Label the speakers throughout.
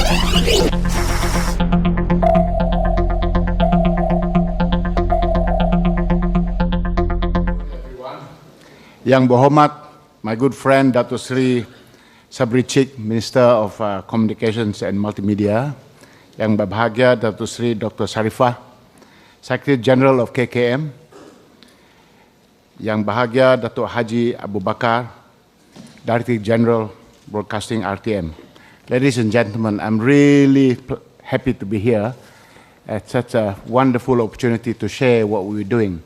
Speaker 1: Yang berhormat, my good friend Dato Seri Minister of Communications and Multimedia, yang berbahagia Dato Seri Dr. Sharifah, Secretary General of KKM, yang bahagia Dato Haji Abu Bakar, Director General Broadcasting RTM. Ladies and gentlemen, I'm really happy to be here at such a wonderful opportunity to share what we're doing.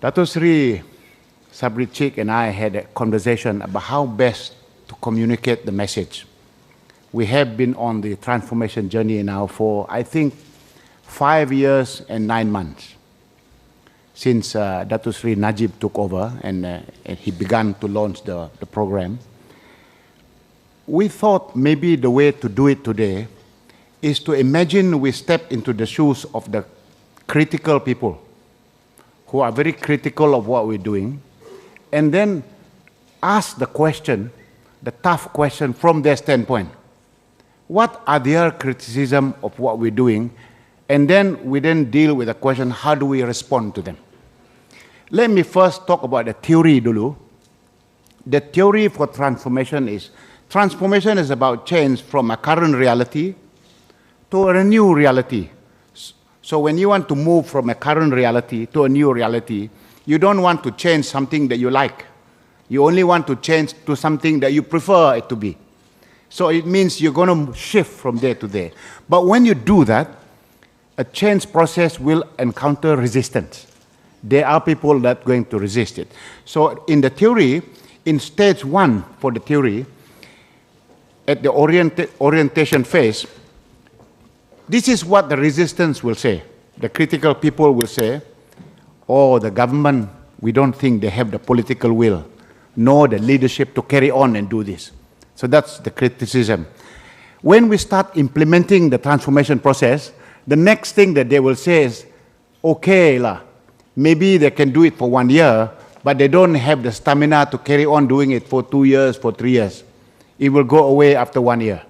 Speaker 1: Dato Seri and I had a conversation about how best to communicate the message. We have been on the transformation journey now for, I think, 5 years and 9 months since Dato Seri Najib took over and he began to launch the program. We thought maybe the way to do it today is to imagine we step into the shoes of the critical people who are very critical of what we're doing, and then ask the question, the tough question from their standpoint. What are their criticism of what we're doing? And then we deal with the question, how do we respond to them? Let me first talk about the theory dulu. The theory for transformation is about change from a current reality to a new reality. So when you want to move from a current reality to a new reality, you don't want to change something that you like. You only want to change to something that you prefer it to be. So it means you're going to shift from there to there. But when you do that, a change process will encounter resistance. There are people that are going to resist it. So in the theory, in stage 1 for the theory, at the orientation phase, this is what the resistance will say. The critical people will say, oh, the government, we don't think they have the political will, nor the leadership to carry on and do this. So that's the criticism. When we start implementing the transformation process, the next thing that they will say is, okay, maybe they can do it for 1 year, but they don't have the stamina to carry on doing it for 2 years, for 3 years. It will go away after 1 year.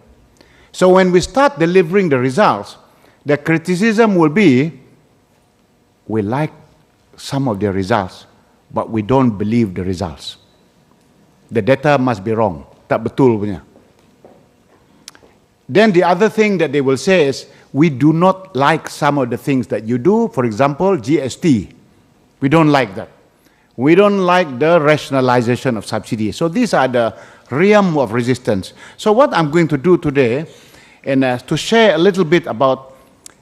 Speaker 1: So when we start delivering the results, the criticism will be, we like some of the results, but we don't believe the results. The data must be wrong. Tak betul punya. Then the other thing that they will say is, we do not like some of the things that you do. For example, GST. We don't like that. We don't like the rationalization of subsidies. So these are the realm of resistance. So what I'm going to do today, and to share a little bit about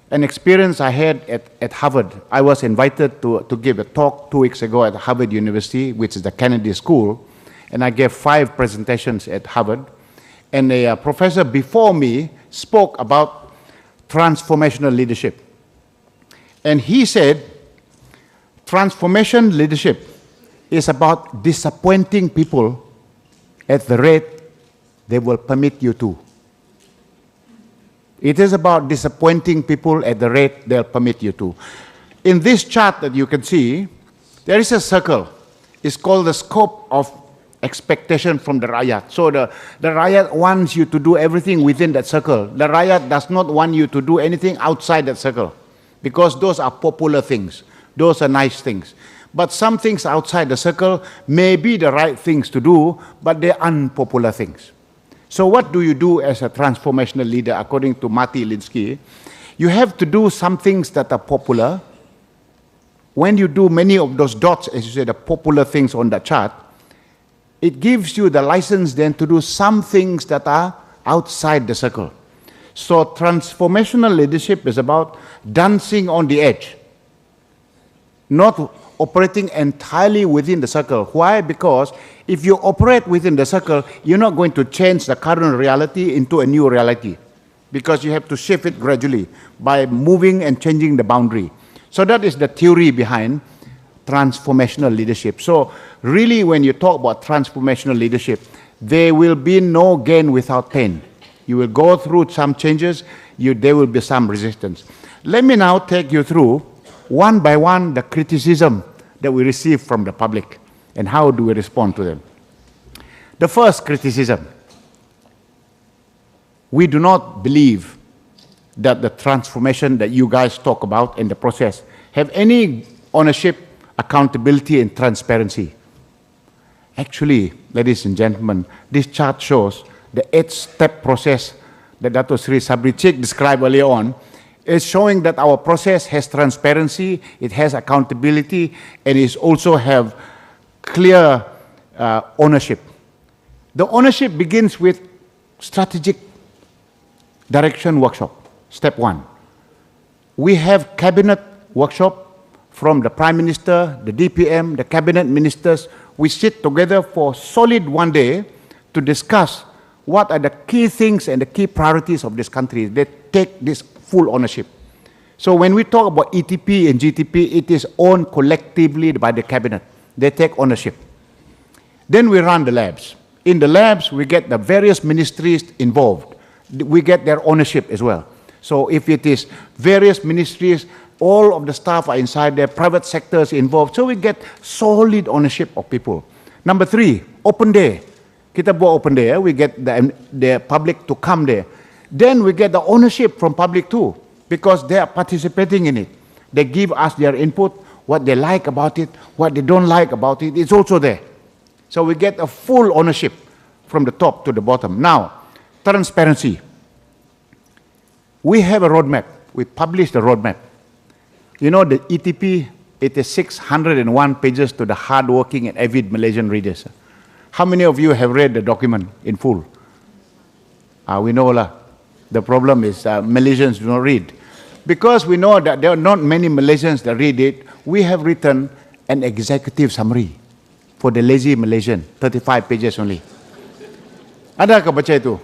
Speaker 1: an experience I had at Harvard. I was invited to give a talk 2 weeks ago at Harvard University, which is the Kennedy School, and I gave 5 presentations at Harvard. And a professor before me spoke about transformational leadership. And he said, transformation leadership is about disappointing people at the rate they will permit you to. It is about disappointing people at the rate they'll permit you to. In this chart that you can see, there is a circle. It's called the scope of expectation from the Rakyat. So the Rakyat wants you to do everything within that circle. The Rakyat does not want you to do anything outside that circle, because those are popular things. Those are nice things. But some things outside the circle may be the right things to do, but they're unpopular things. So what do you do as a transformational leader, according to Marty Linsky? You have to do some things that are popular. When you do many of those dots, as you say, the popular things on the chart, it gives you the license then to do some things that are outside the circle. So transformational leadership is about dancing on the edge, not operating entirely within the circle. Why? Because if you operate within the circle, you're not going to change the current reality into a new reality, because you have to shift it gradually by moving and changing the boundary. So that is the theory behind transformational leadership. So really, when you talk about transformational leadership, there will be no gain without pain. You will go through some changes, there will be some resistance. Let me now take you through, one by one, the criticism that we receive from the public and how do we respond to them. The first criticism: We do not believe that the transformation that you guys talk about in the process have any ownership, accountability, and transparency. Actually, ladies and gentlemen, this chart shows the 8-step process that Dato Sri Sabri Cik described earlier on is showing that our process has transparency, it has accountability, and it also have clear ownership. The ownership begins with strategic direction workshop, step 1. We have cabinet workshop from the Prime Minister, the DPM, the cabinet ministers. We sit together for solid 1 day to discuss what are the key things and the key priorities of this country. They take this full ownership. So when we talk about ETP and GTP, it is owned collectively by the cabinet. They take ownership. Then we run the labs. In the labs, we get the various ministries involved. We get their ownership as well. So if it is various ministries, all of the staff are inside there, private sectors involved. So we get solid ownership of people. Number 3, open day. Kita buat open day, we get the public to come there. Then we get the ownership from public too, because they are participating in it. They give us their input, what they like about it, what they don't like about it, it's also there. So we get a full ownership from the top to the bottom. Now, transparency. We have a roadmap. We publish the roadmap. You know, the ETP, it is 601 pages to the hardworking and avid Malaysian readers. How many of you have read the document in full? We know lah. The problem is Malaysians do not read. Because we know that there are not many Malaysians that read it, we have written an executive summary for the lazy Malaysian, 35 pages only. Adakah baca itu?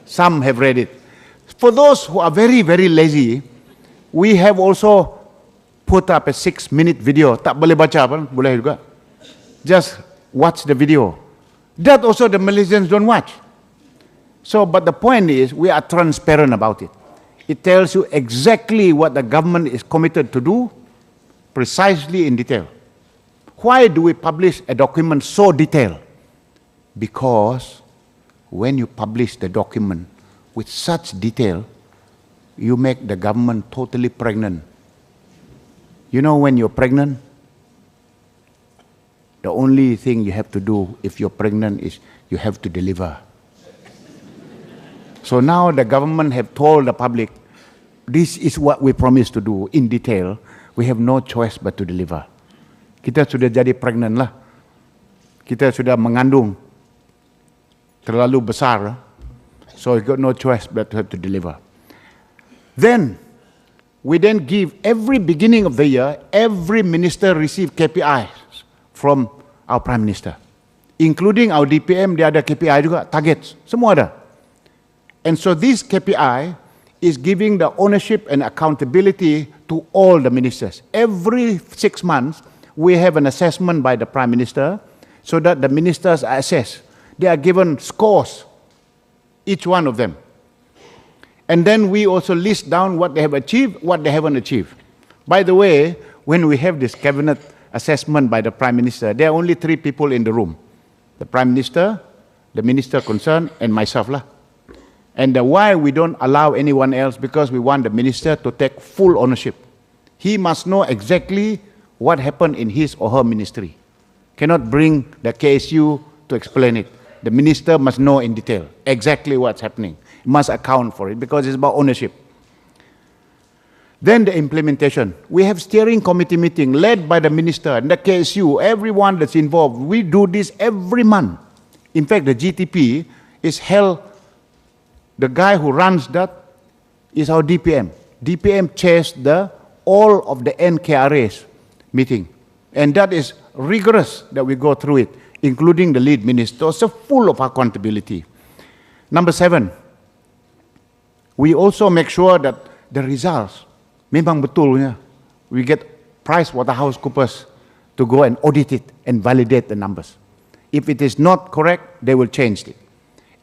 Speaker 1: Some have read it. For those who are very, very lazy, we have also put up a 6-minute video. Tak boleh baca pun, boleh juga. Just watch the video. That also the Malaysians don't watch. So, but the point is, we are transparent about it. It tells you exactly what the government is committed to do, precisely in detail. Why do we publish a document so detailed? Because when you publish the document with such detail, you make the government totally pregnant. You know when you're pregnant, the only thing you have to do if you're pregnant is you have to deliver. So now the government have told the public, this is what we promised to do in detail. We have no choice but to deliver. Kita sudah jadi pregnant lah. Kita sudah mengandung terlalu besar. So we got no choice but to have to deliver. Then, we then give every beginning of the year, every minister receive KPIs from our Prime Minister. Including our DPM, dia ada KPI juga, targets, semua ada. And so this KPI is giving the ownership and accountability to all the ministers. Every 6 months, we have an assessment by the Prime Minister so that the ministers are assessed. They are given scores, each one of them. And then we also list down what they have achieved, what they haven't achieved. By the way, when we have this cabinet assessment by the Prime Minister, there are only 3 people in the room. The Prime Minister, the Minister concerned, and myself lah. And why we don't allow anyone else? Because we want the Minister to take full ownership. He must know exactly what happened in his or her ministry. Cannot bring the KSU to explain it. The Minister must know in detail exactly what's happening. He must account for it because it's about ownership. Then the implementation. We have steering committee meeting led by the Minister and the KSU, everyone that's involved. We do this every month. In fact, the GTP is held. The guy who runs that is our DPM. DPM chairs all of the NKRA's meeting. And that is rigorous that we go through it, including the lead minister, so full of accountability. Number 7, we also make sure that the results, memang betulnya, we get PricewaterhouseCoopers to go and audit it and validate the numbers. If it is not correct, they will change it.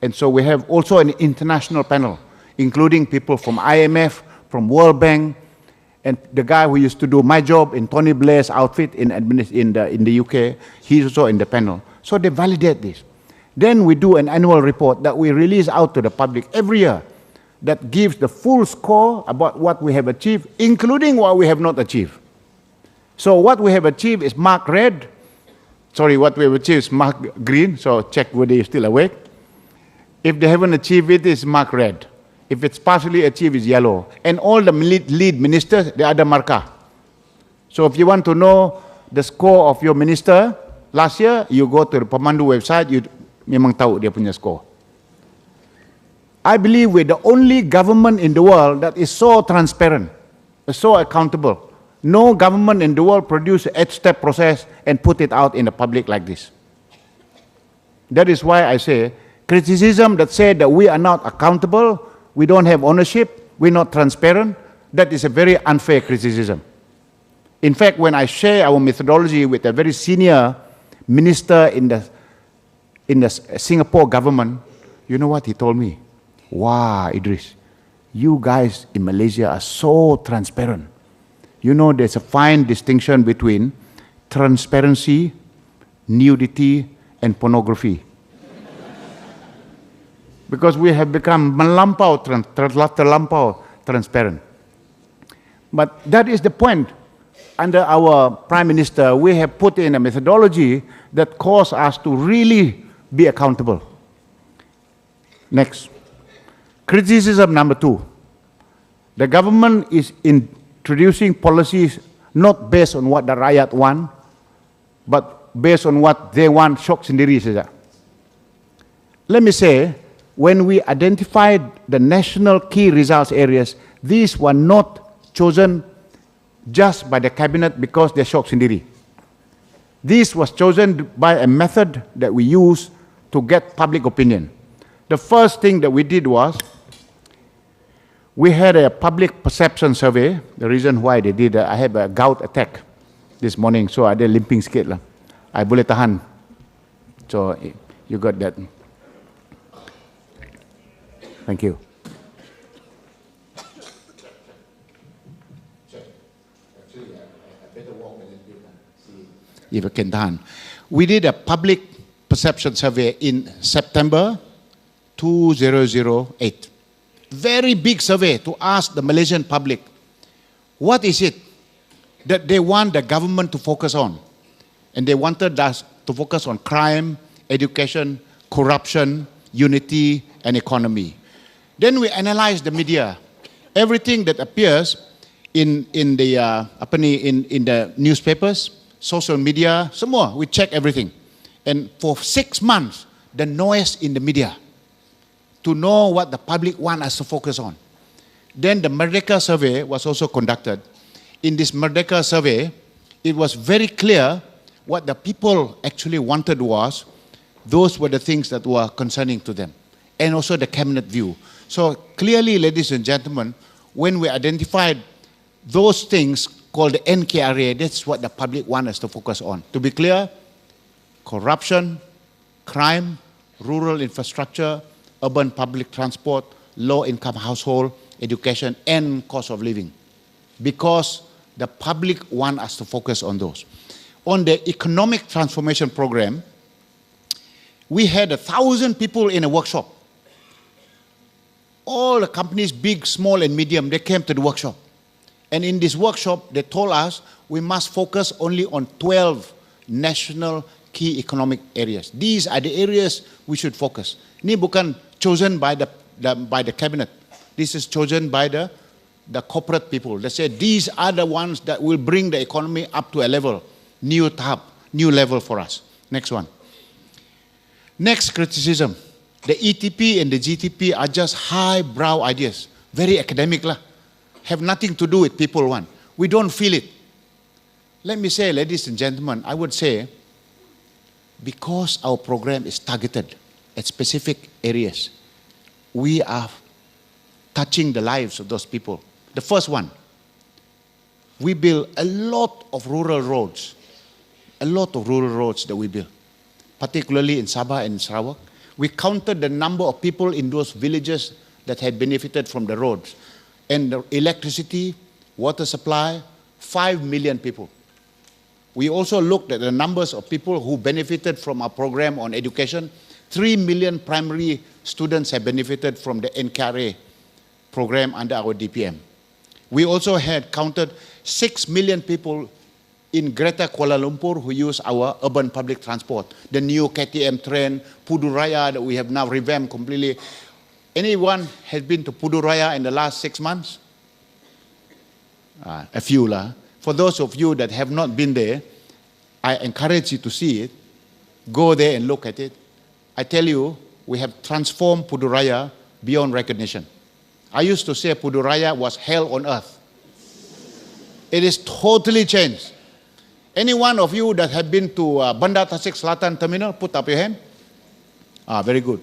Speaker 1: And so we have also an international panel, including people from IMF, from World Bank, and the guy who used to do my job in Tony Blair's outfit in the UK, he's also in the panel. So they validate this. Then we do an annual report that we release out to the public every year that gives the full score about what we have achieved, including what we have not achieved. So what we have achieved is marked red. Sorry, what we have achieved is marked green, so check whether you're still awake. If they haven't achieved it, it's marked red. If it's partially achieved, it's yellow. And all the lead ministers, they are the marker. So if you want to know the score of your minister last year, you go to the Pemandu website, you memang tahu dia punya score. I believe we're the only government in the world that is so transparent, so accountable. No government in the world produce an 8-step process and put it out in the public like this. That is why I say, criticism that said that we are not accountable, we don't have ownership, we're not transparent, that is a very unfair criticism. In fact, when I share our methodology with a very senior minister in the Singapore government, you know what he told me? Wow, Idris, you guys in Malaysia are so transparent. You know, there's a fine distinction between transparency, nudity, and pornography. Because we have become terlampau transparent. But that is the point. Under our Prime Minister, we have put in a methodology that calls us to really be accountable. Next. Criticism number 2. The government is introducing policies not based on what the rakyat want, but based on what they want, syok sendiri saja. Let me say, when we identified the national key results areas, these were not chosen just by the cabinet because they're syok sendiri. This was chosen by a method that we use to get public opinion. The first thing that we did was, we had a public perception survey. The reason why they did, I had a gout attack this morning, so ada limping sikit lah. I boleh tahan. So you got that. Thank you. If I can tahan. We did a public perception survey in September 2008. Very big survey to ask the Malaysian public, what is it that they want the government to focus on? And they wanted us to focus on crime, education, corruption, unity, and economy. Then we analyzed the media. Everything that appears in the newspapers, social media, semua, we check everything. And for 6 months, the noise in the media, to know what the public want us to focus on. Then the Merdeka survey was also conducted. In this Merdeka survey, it was very clear what the people actually wanted was, those were the things that were concerning to them. And also the cabinet view. So clearly, ladies and gentlemen, when we identified those things called the NKRA, that's what the public want us to focus on. To be clear, corruption, crime, rural infrastructure, urban public transport, low-income household, education, and cost of living. Because the public want us to focus on those. On the economic transformation program, we had 1,000 people in a workshop. All the companies, big, small, and medium, they came to the workshop. And in this workshop, they told us we must focus only on 12 national key economic areas. These are the areas we should focus. Ni bukan chosen by the cabinet. This is chosen by the corporate people. They say these are the ones that will bring the economy up to a level, new level for us. Next one. Next criticism. The ETP and the GTP are just highbrow ideas, very academic lah. Have nothing to do with people want. We don't feel it. Let me say, ladies and gentlemen, I would say, because our program is targeted at specific areas, we are touching the lives of those people. The first one, we build a lot of rural roads. A lot of rural roads that we build, particularly in Sabah and Sarawak. We counted the number of people in those villages that had benefited from the roads. And the electricity, water supply, 5 million people. We also looked at the numbers of people who benefited from our program on education, 3 million primary students have benefited from the NKRA program under our DPM. We also had counted 6 million people in Greater Kuala Lumpur who use our urban public transport. The new KTM train, Pudu Raya that we have now revamped completely. Anyone has been to Pudu Raya in the last 6 months? A few lah. For those of you that have not been there, I encourage you to see it. Go there and look at it. I tell you, we have transformed Pudu Raya beyond recognition. I used to say Pudu Raya was hell on earth. It is totally changed. Any one of you that have been to Bandar Tasik Selatan Terminal, put up your hand. Very good.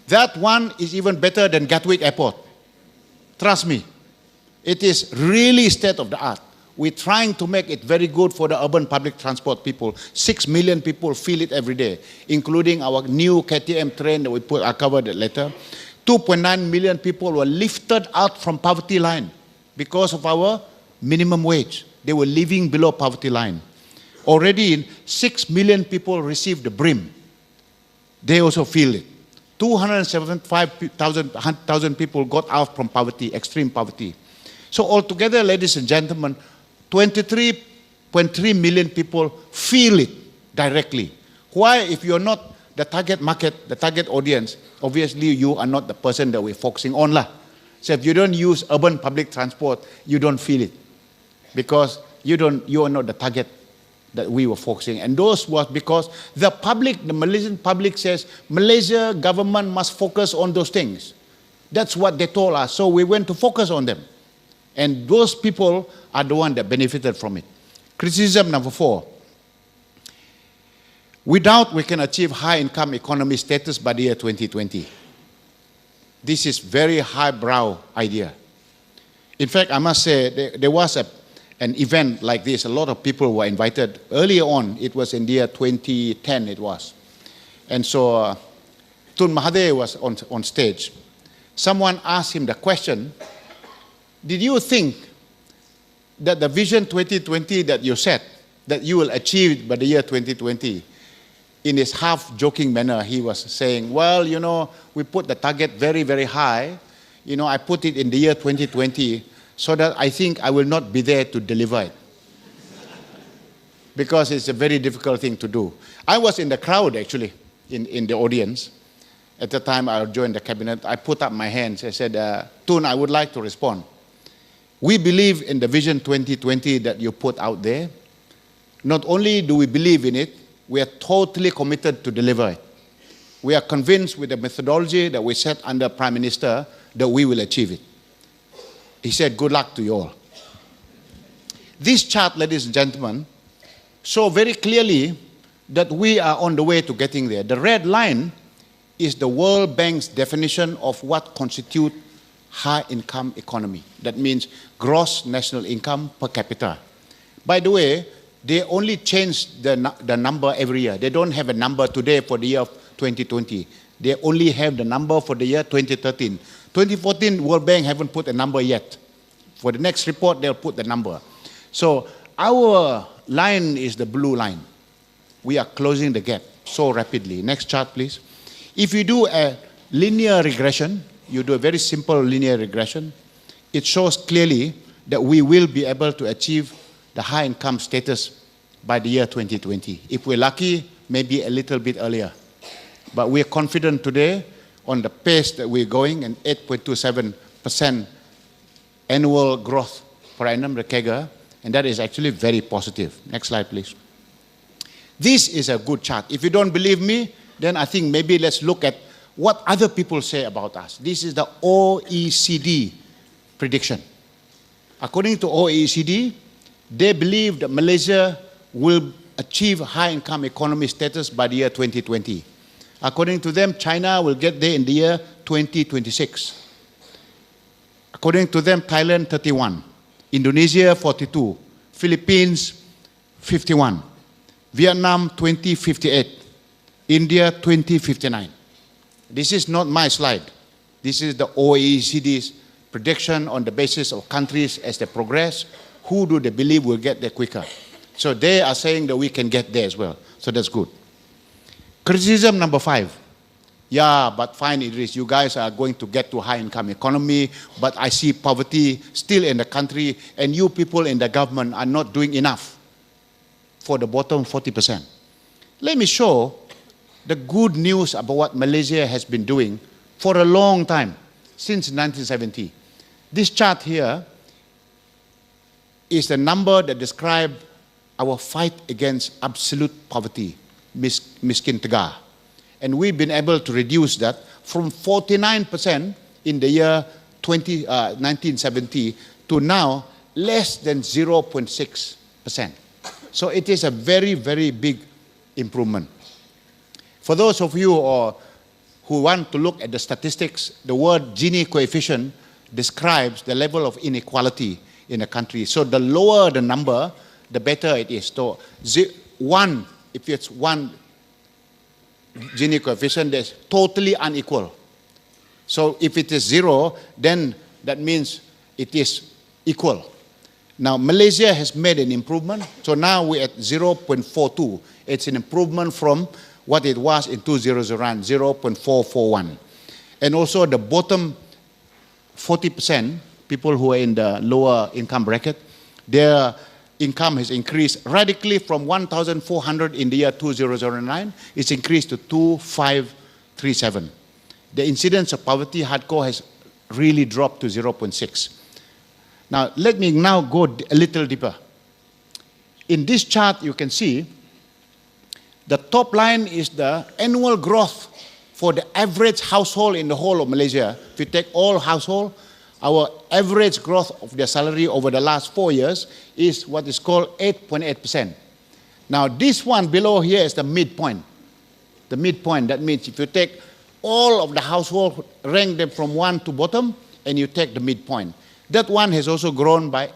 Speaker 1: That one is even better than Gatwick Airport. Trust me. It is really state of the art. We're trying to make it very good for the urban public transport people. 6 million people feel it every day, including our new KTM train that I'll cover that later. 2.9 million people were lifted out from poverty line because of our minimum wage. They were living below poverty line. Already 6 million people received the BRIM. They also feel it. 275,000 people got out from poverty, extreme poverty. So altogether, ladies and gentlemen, 23.3 million people feel it directly. Why? If you're not the target market, the target audience, obviously you are not the person that we're focusing on lah. So if you don't use urban public transport, you don't feel it. Because you are not the target that we were focusing. And those was because the public, the Malaysian public says, Malaysia government must focus on those things. That's what they told us. So we went to focus on them. And those people are the ones that benefited from it. Criticism number 4. We doubt we can achieve high income economy status by the year 2020. This is very highbrow idea. In fact, I must say there was an event like this. A lot of people were invited. Earlier on, it was in the year 2010 it was. And so Tun Mahathir was on stage. Someone asked him the question, did you think that the vision 2020 that you set, that you will achieve by the year 2020, in his half-joking manner, he was saying, well, you know, we put the target very, very high. You know, I put it in the year 2020 so that I think I will not be there to deliver it. Because it's a very difficult thing to do. I was in the crowd, actually, in the audience. At the time I joined the cabinet, I put up my hands. I said, Tun, I would like to respond. We believe in the vision 2020 that you put out there. Not only do we believe in it, we are totally committed to deliver it. We are convinced with the methodology that we set under Prime Minister that we will achieve it. He said, good luck to you all. This chart, ladies and gentlemen, shows very clearly that we are on the way to getting there. The red line is the World Bank's definition of what constitutes high-income economy. That means gross national income per capita. By the way, they only change the number every year. They don't have a number today for the year of 2020. They only have the number for the year 2013. 2014, World Bank haven't put a number yet. For the next report, they'll put the number. So our line is the blue line. We are closing the gap so rapidly. Next chart, please. If you do a linear regression, you do a very simple linear regression, it shows clearly that we will be able to achieve the high income status by the year 2020. If we're lucky, maybe a little bit earlier. But we're confident today on the pace that we're going, and 8.27% annual growth per annum, the CAGR, and that is actually very positive. Next slide, please. This is a good chart. If you don't believe me, then I think maybe let's look at what other people say about us. This is the OECD prediction. According to OECD, they believe that Malaysia will achieve high-income economy status by the year 2020. According to them, China will get there in the year 2026. According to them, Thailand 31, Indonesia 42, Philippines 51, Vietnam 2058, India 2059. This is not my slide. This is the OECD's prediction on the basis of countries as they progress. Who do they believe will get there quicker? So they are saying that we can get there as well. So that's good. Criticism number 5. Yeah, but fine, Idris, you guys are going to get to high-income economy, but I see poverty still in the country, and you people in the government are not doing enough for the bottom 40%. Let me show the good news about what Malaysia has been doing for a long time, since 1970. This chart here is the number that describes our fight against absolute poverty, miskin tegar. And we've been able to reduce that from 49% in the year 1970 to now less than 0.6%. So it is a very, very big improvement. For those of you who want to look at the statistics, the word Gini coefficient describes the level of inequality in a country. So the lower the number, the better it is. So if it's 1 Gini coefficient, that's totally unequal. So if it is 0, then that means it is equal. Now Malaysia has made an improvement. So now we're at 0.42. It's an improvement from what it was in 2009, 0.441. And also the bottom 40%, people who are in the lower income bracket, their income has increased radically from 1,400 in the year 2009. It's increased to 2,537. The incidence of poverty hardcore has really dropped to 0.6. Now, let me now go a little deeper. In this chart, you can see the top line is the annual growth for the average household in the whole of Malaysia. If you take all households, our average growth of their salary over the last 4 years is what is called 8.8%. Now, this one below here is the midpoint. The midpoint, that means if you take all of the household, rank them from 1 to bottom, and you take the midpoint. That one has also grown by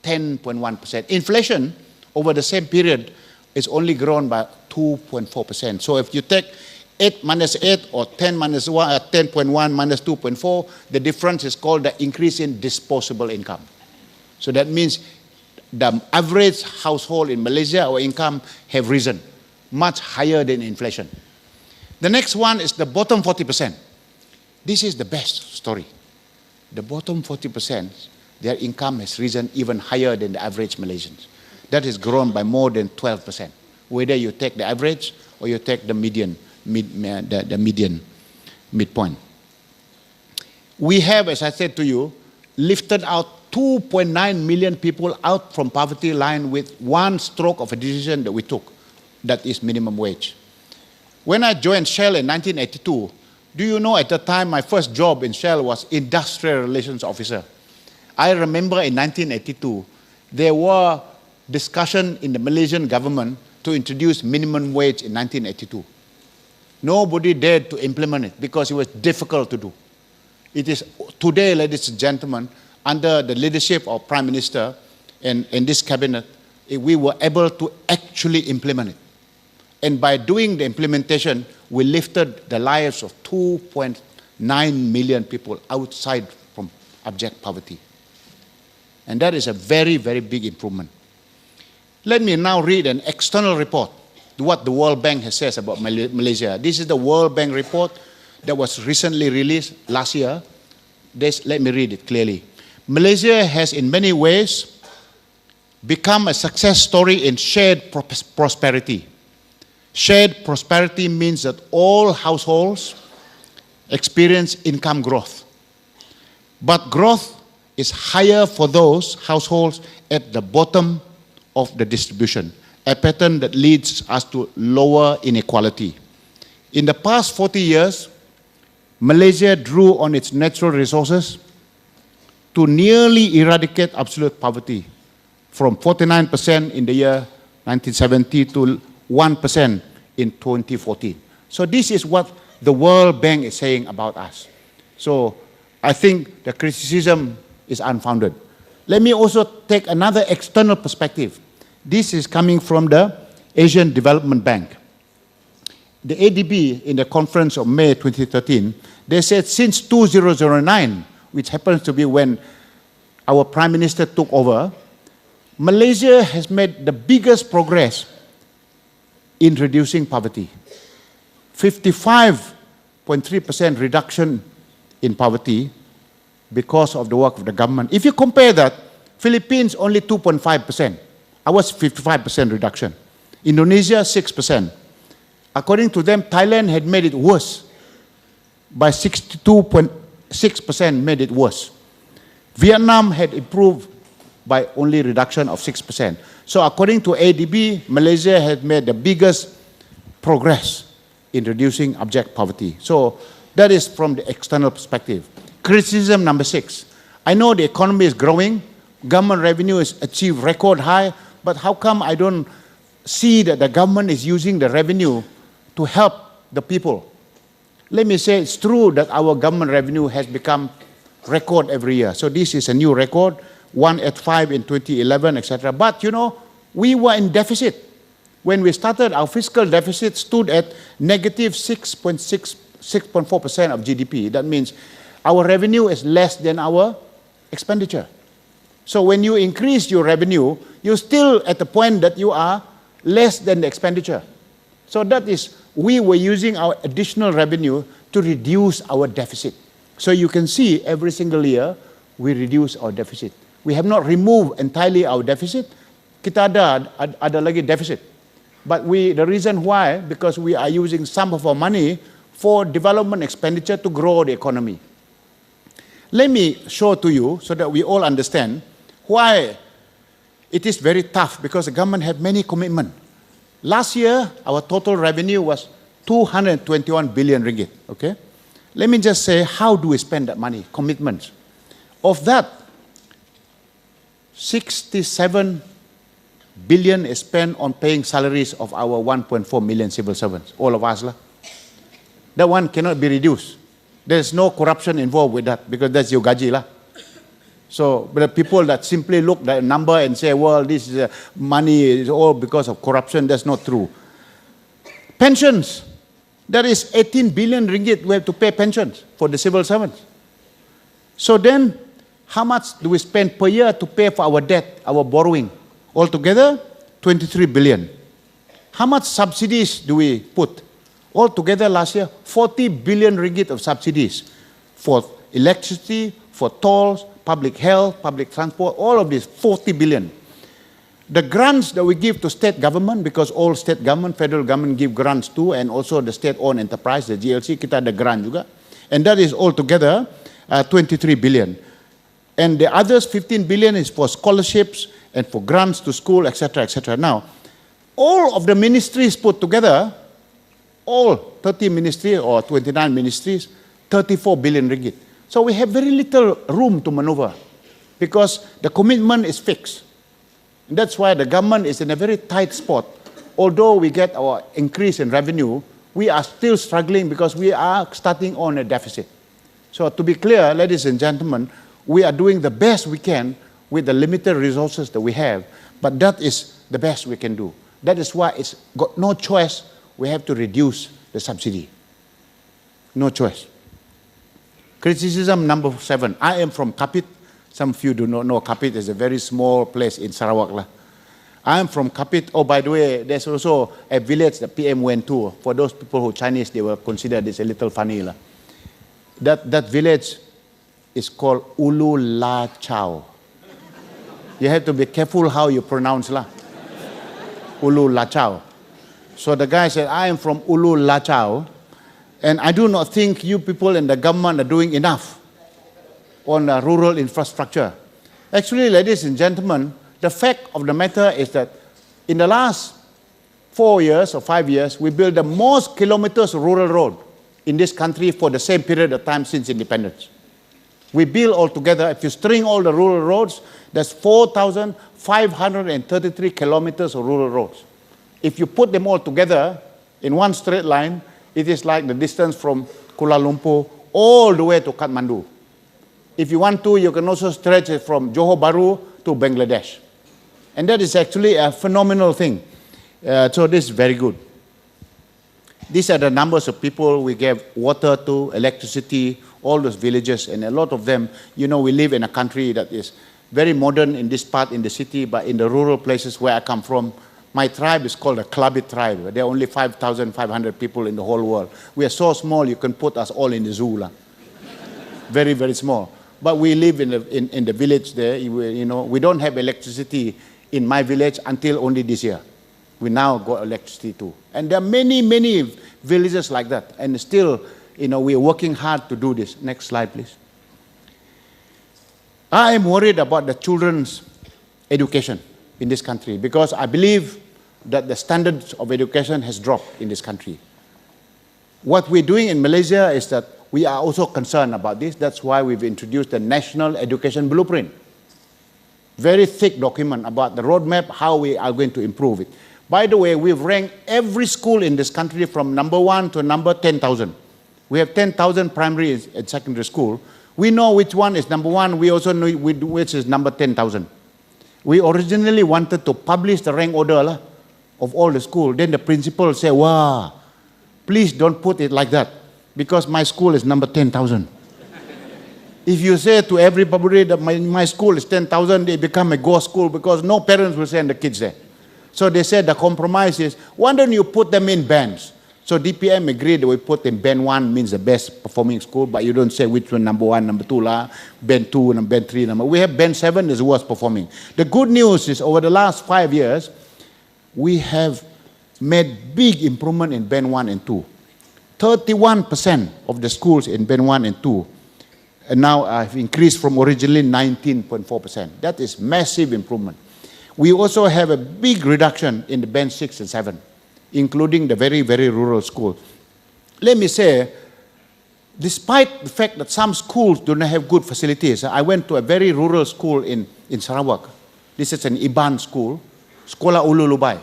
Speaker 1: 10.1%. Inflation over the same period is only grown by 2.4%. So if you take 8 minus 8 or 10 minus 1, 10.1 minus 2.4, the difference is called the increase in disposable income. So that means the average household in Malaysia, our income have risen much higher than inflation. The next one is the bottom 40%. This is the best story. The bottom 40%, their income has risen even higher than the average Malaysians. That has grown by more than 12%, whether you take the average or you take the median. The median midpoint. We have, as I said to you, lifted out 2.9 million people out from poverty line with one stroke of a decision that we took, that is minimum wage. When I joined Shell in 1982, do you know at the time my first job in Shell was industrial relations officer. I remember in 1982, there were discussions in the Malaysian government to introduce minimum wage in 1982. Nobody dared to implement it because it was difficult to do. It is today, ladies and gentlemen, under the leadership of Prime Minister and this cabinet, we were able to actually implement it. And by doing the implementation, we lifted the lives of 2.9 million people outside from abject poverty. And that is a very, very big improvement. Let me now read an external report, what the World Bank has said about Malaysia. This is the World Bank report that was recently released last year. Let me read it clearly. Malaysia has in many ways become a success story in shared prosperity. Shared prosperity means that all households experience income growth. But growth is higher for those households at the bottom of the distribution, a pattern that leads us to lower inequality. In the past 40 years, Malaysia drew on its natural resources to nearly eradicate absolute poverty from 49% in the year 1970 to 1% in 2014. So this is what the World Bank is saying about us. So I think the criticism is unfounded. Let me also take another external perspective. This is coming from the Asian Development Bank. The ADB, in the conference of May 2013, they said since 2009, which happens to be when our Prime Minister took over, Malaysia has made the biggest progress in reducing poverty. 55% 0.3% reduction in poverty because of the work of the government. If you compare that, Philippines only 2.5%. Ours 55% reduction. Indonesia 6%. According to them, Thailand had made it worse by 62.6% made it worse. Vietnam had improved by only reduction of 6%. So according to ADB, Malaysia had made the biggest progress in reducing abject poverty. So that is from the external perspective. Criticism number 6. I know the economy is growing, government revenue is achieved record high, but how come I don't see that the government is using the revenue to help the people? Let me say it's true that our government revenue has become record every year. So this is a new record, 185 in 2011, etc. But you know, we were in deficit. When we started, our fiscal deficit stood at negative 6.4% of GDP. That means our revenue is less than our expenditure. So when you increase your revenue, you're still at the point that you are less than the expenditure. So that is, we were using our additional revenue to reduce our deficit. So you can see every single year, we reduce our deficit. We have not removed entirely our deficit. Kita ada lagi deficit. But the reason why, because we are using some of our money for development expenditure to grow the economy. Let me show to you so that we all understand why it is very tough, because the government have many commitments. Last year, our total revenue was 221 billion ringgit, okay? Let me just say, how do we spend that money? Commitments. Of that, 67 billion is spent on paying salaries of our 1.4 million civil servants, all of us. That one cannot be reduced. There's no corruption involved with that, because that's your gaji lah. So, but the people that simply look at the number and say, well, this is money is all because of corruption, that's not true. Pensions, there is 18 billion ringgit we have to pay pensions for the civil servants. So then, how much do we spend per year to pay for our debt, our borrowing? Altogether, 23 billion. How much subsidies do we put? Altogether last year, 40 billion ringgit of subsidies for electricity, for tolls, public health, public transport, all of this, 40 billion. The grants that we give to state government, because all state government, federal government give grants too, and also the state-owned enterprise, the GLC, kita ada grant juga. And that is altogether 23 billion. And the others, 15 billion is for scholarships and for grants to school, etc., etc. Now, all of the ministries put together, all 30 ministries or 29 ministries, 34 billion ringgit. So we have very little room to maneuver because the commitment is fixed. And that's why the government is in a very tight spot. Although we get our increase in revenue, we are still struggling because we are starting on a deficit. So to be clear, ladies and gentlemen, we are doing the best we can with the limited resources that we have, but that is the best we can do. That is why it's got no choice. We have to reduce the subsidy. No choice. Criticism number 7. I am from Kapit. Some of you do not know Kapit is a very small place in Sarawak. I am from Kapit. Oh, by the way, there's also a village that PM went to. For those people who are Chinese, they will consider this a little funny. That village is called Ulu La Chao. You have to be careful how you pronounce lah. Ulu La Chao. So the guy said, I am from Ulu La Chao, and I do not think you people in the government are doing enough on rural infrastructure. Actually, ladies and gentlemen, the fact of the matter is that in the last 4 years or 5 years, we built the most kilometers of rural road in this country for the same period of time since independence. We build altogether, if you string all the rural roads, that's 4,533 kilometers of rural roads. If you put them all together in one straight line, it is like the distance from Kuala Lumpur all the way to Kathmandu. If you want to, you can also stretch it from Johor Bahru to Bangladesh. And that is actually a phenomenal thing. So this is very good. These are the numbers of people we gave water to, electricity, all those villages, and a lot of them, you know, we live in a country that is very modern in this part in the city, but in the rural places where I come from, My tribe is called a Klabit tribe. There are only 5,500 people in the whole world. We are so small, you can put us all in the zoo. Very, very small. But we live in the village there. You know, we don't have electricity in my village until only this year. We now got electricity too. And there are many, many villages like that. And still, you know, we are working hard to do this. Next slide, please. I am worried about the children's education in this country because I believe that the standards of education has dropped in this country. What we're doing in Malaysia is that we are also concerned about this. That's why we've introduced the National Education Blueprint. Very thick document about the roadmap, how we are going to improve it. By the way, we've ranked every school in this country from number 1 to number 10,000. We have 10,000 primary and secondary school. We know which one is number 1. We also know which is number 10,000. We originally wanted to publish the rank order of all the schools. Then the principal said, wow, please don't put it like that because my school is number 10,000. If you say to everybody that my school is 10,000, they become a ghost school because no parents will send the kids there. So they said the compromise is, why don't you put them in bands? So DPM agreed that we put in band 1 means the best performing school, but you don't say which one, number 1, number 2, band 2, and band 3. We have band 7 is the worst performing. The good news is over the last 5 years, we have made big improvement in band 1 and 2. 31% of the schools in band 1 and 2 now have increased from originally 19.4%. That is massive improvement. We also have a big reduction in the band 6 and 7. Including the very, very rural schools. Let me say, despite the fact that some schools do not have good facilities, I went to a very rural school in Sarawak. This is an Iban school, Sekolah Ulu Lubai.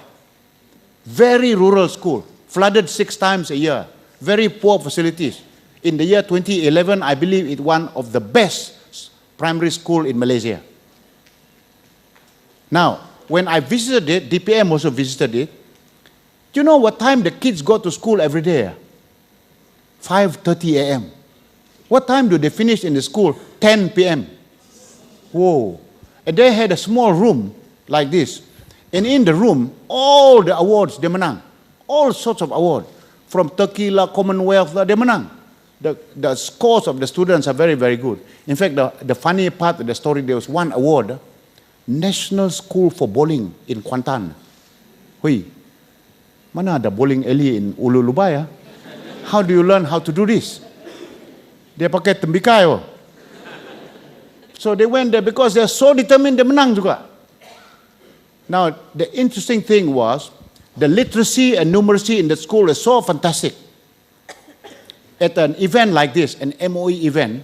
Speaker 1: Very rural school, flooded 6 times a year, very poor facilities. In the year 2011, I believe it's one of the best primary school in Malaysia. Now, when I visited it, DPM also visited it. Do you know what time the kids go to school every day? 5:30 a.m. What time do they finish in the school? 10 p.m. Whoa. And they had a small room like this. And in the room, all the awards, they menang. All sorts of awards. From Turkey, Commonwealth, they menang. The scores of the students are very, very good. In fact, the funny part of the story, there was one award, National School for Bowling in Kuantan. Hui. Mana ada bowling alley in Ulu Lubai? How do you learn how to do this? Dia pakai tembikai. So they went there because they're so determined, they menang juga. Now, the interesting thing was, the literacy and numeracy in the school is so fantastic. At an event like this, an MOE event,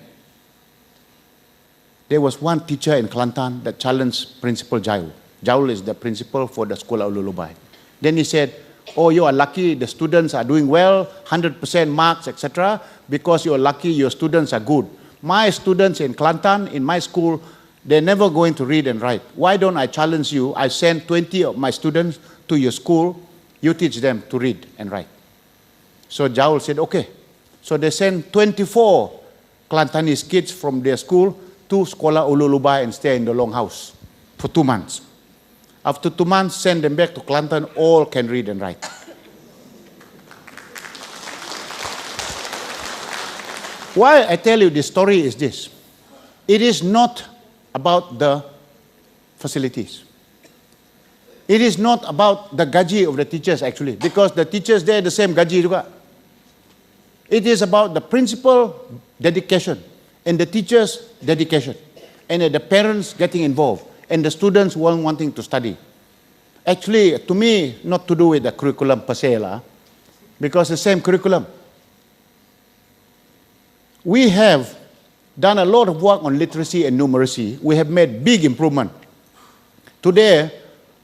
Speaker 1: there was one teacher in Kelantan that challenged Principal Jawab. Jawab is the principal for the Sekolah Ulu Lubai. Then he said, oh, you are lucky, the students are doing well, 100% marks, etc. Because you are lucky, your students are good. My students in Kelantan, in my school, they're never going to read and write. Why don't I challenge you? I send 20 of my students to your school, you teach them to read and write. So Jawab said, okay. So they sent 24 Kelantanese kids from their school to Sekolah Ulu Lubai and stay in the longhouse for 2 months. After 2 months, send them back to Kelantan, all can read and write. Why I tell you this story is this. It is not about the facilities. It is not about the gaji of the teachers actually, because the teachers, they're the same gaji juga. It is about the principal dedication and the teachers' dedication and the parents getting involved. And the students weren't wanting to study. Actually, to me, not to do with the curriculum per se, because the same curriculum. We have done a lot of work on literacy and numeracy. We have made big improvement. Today,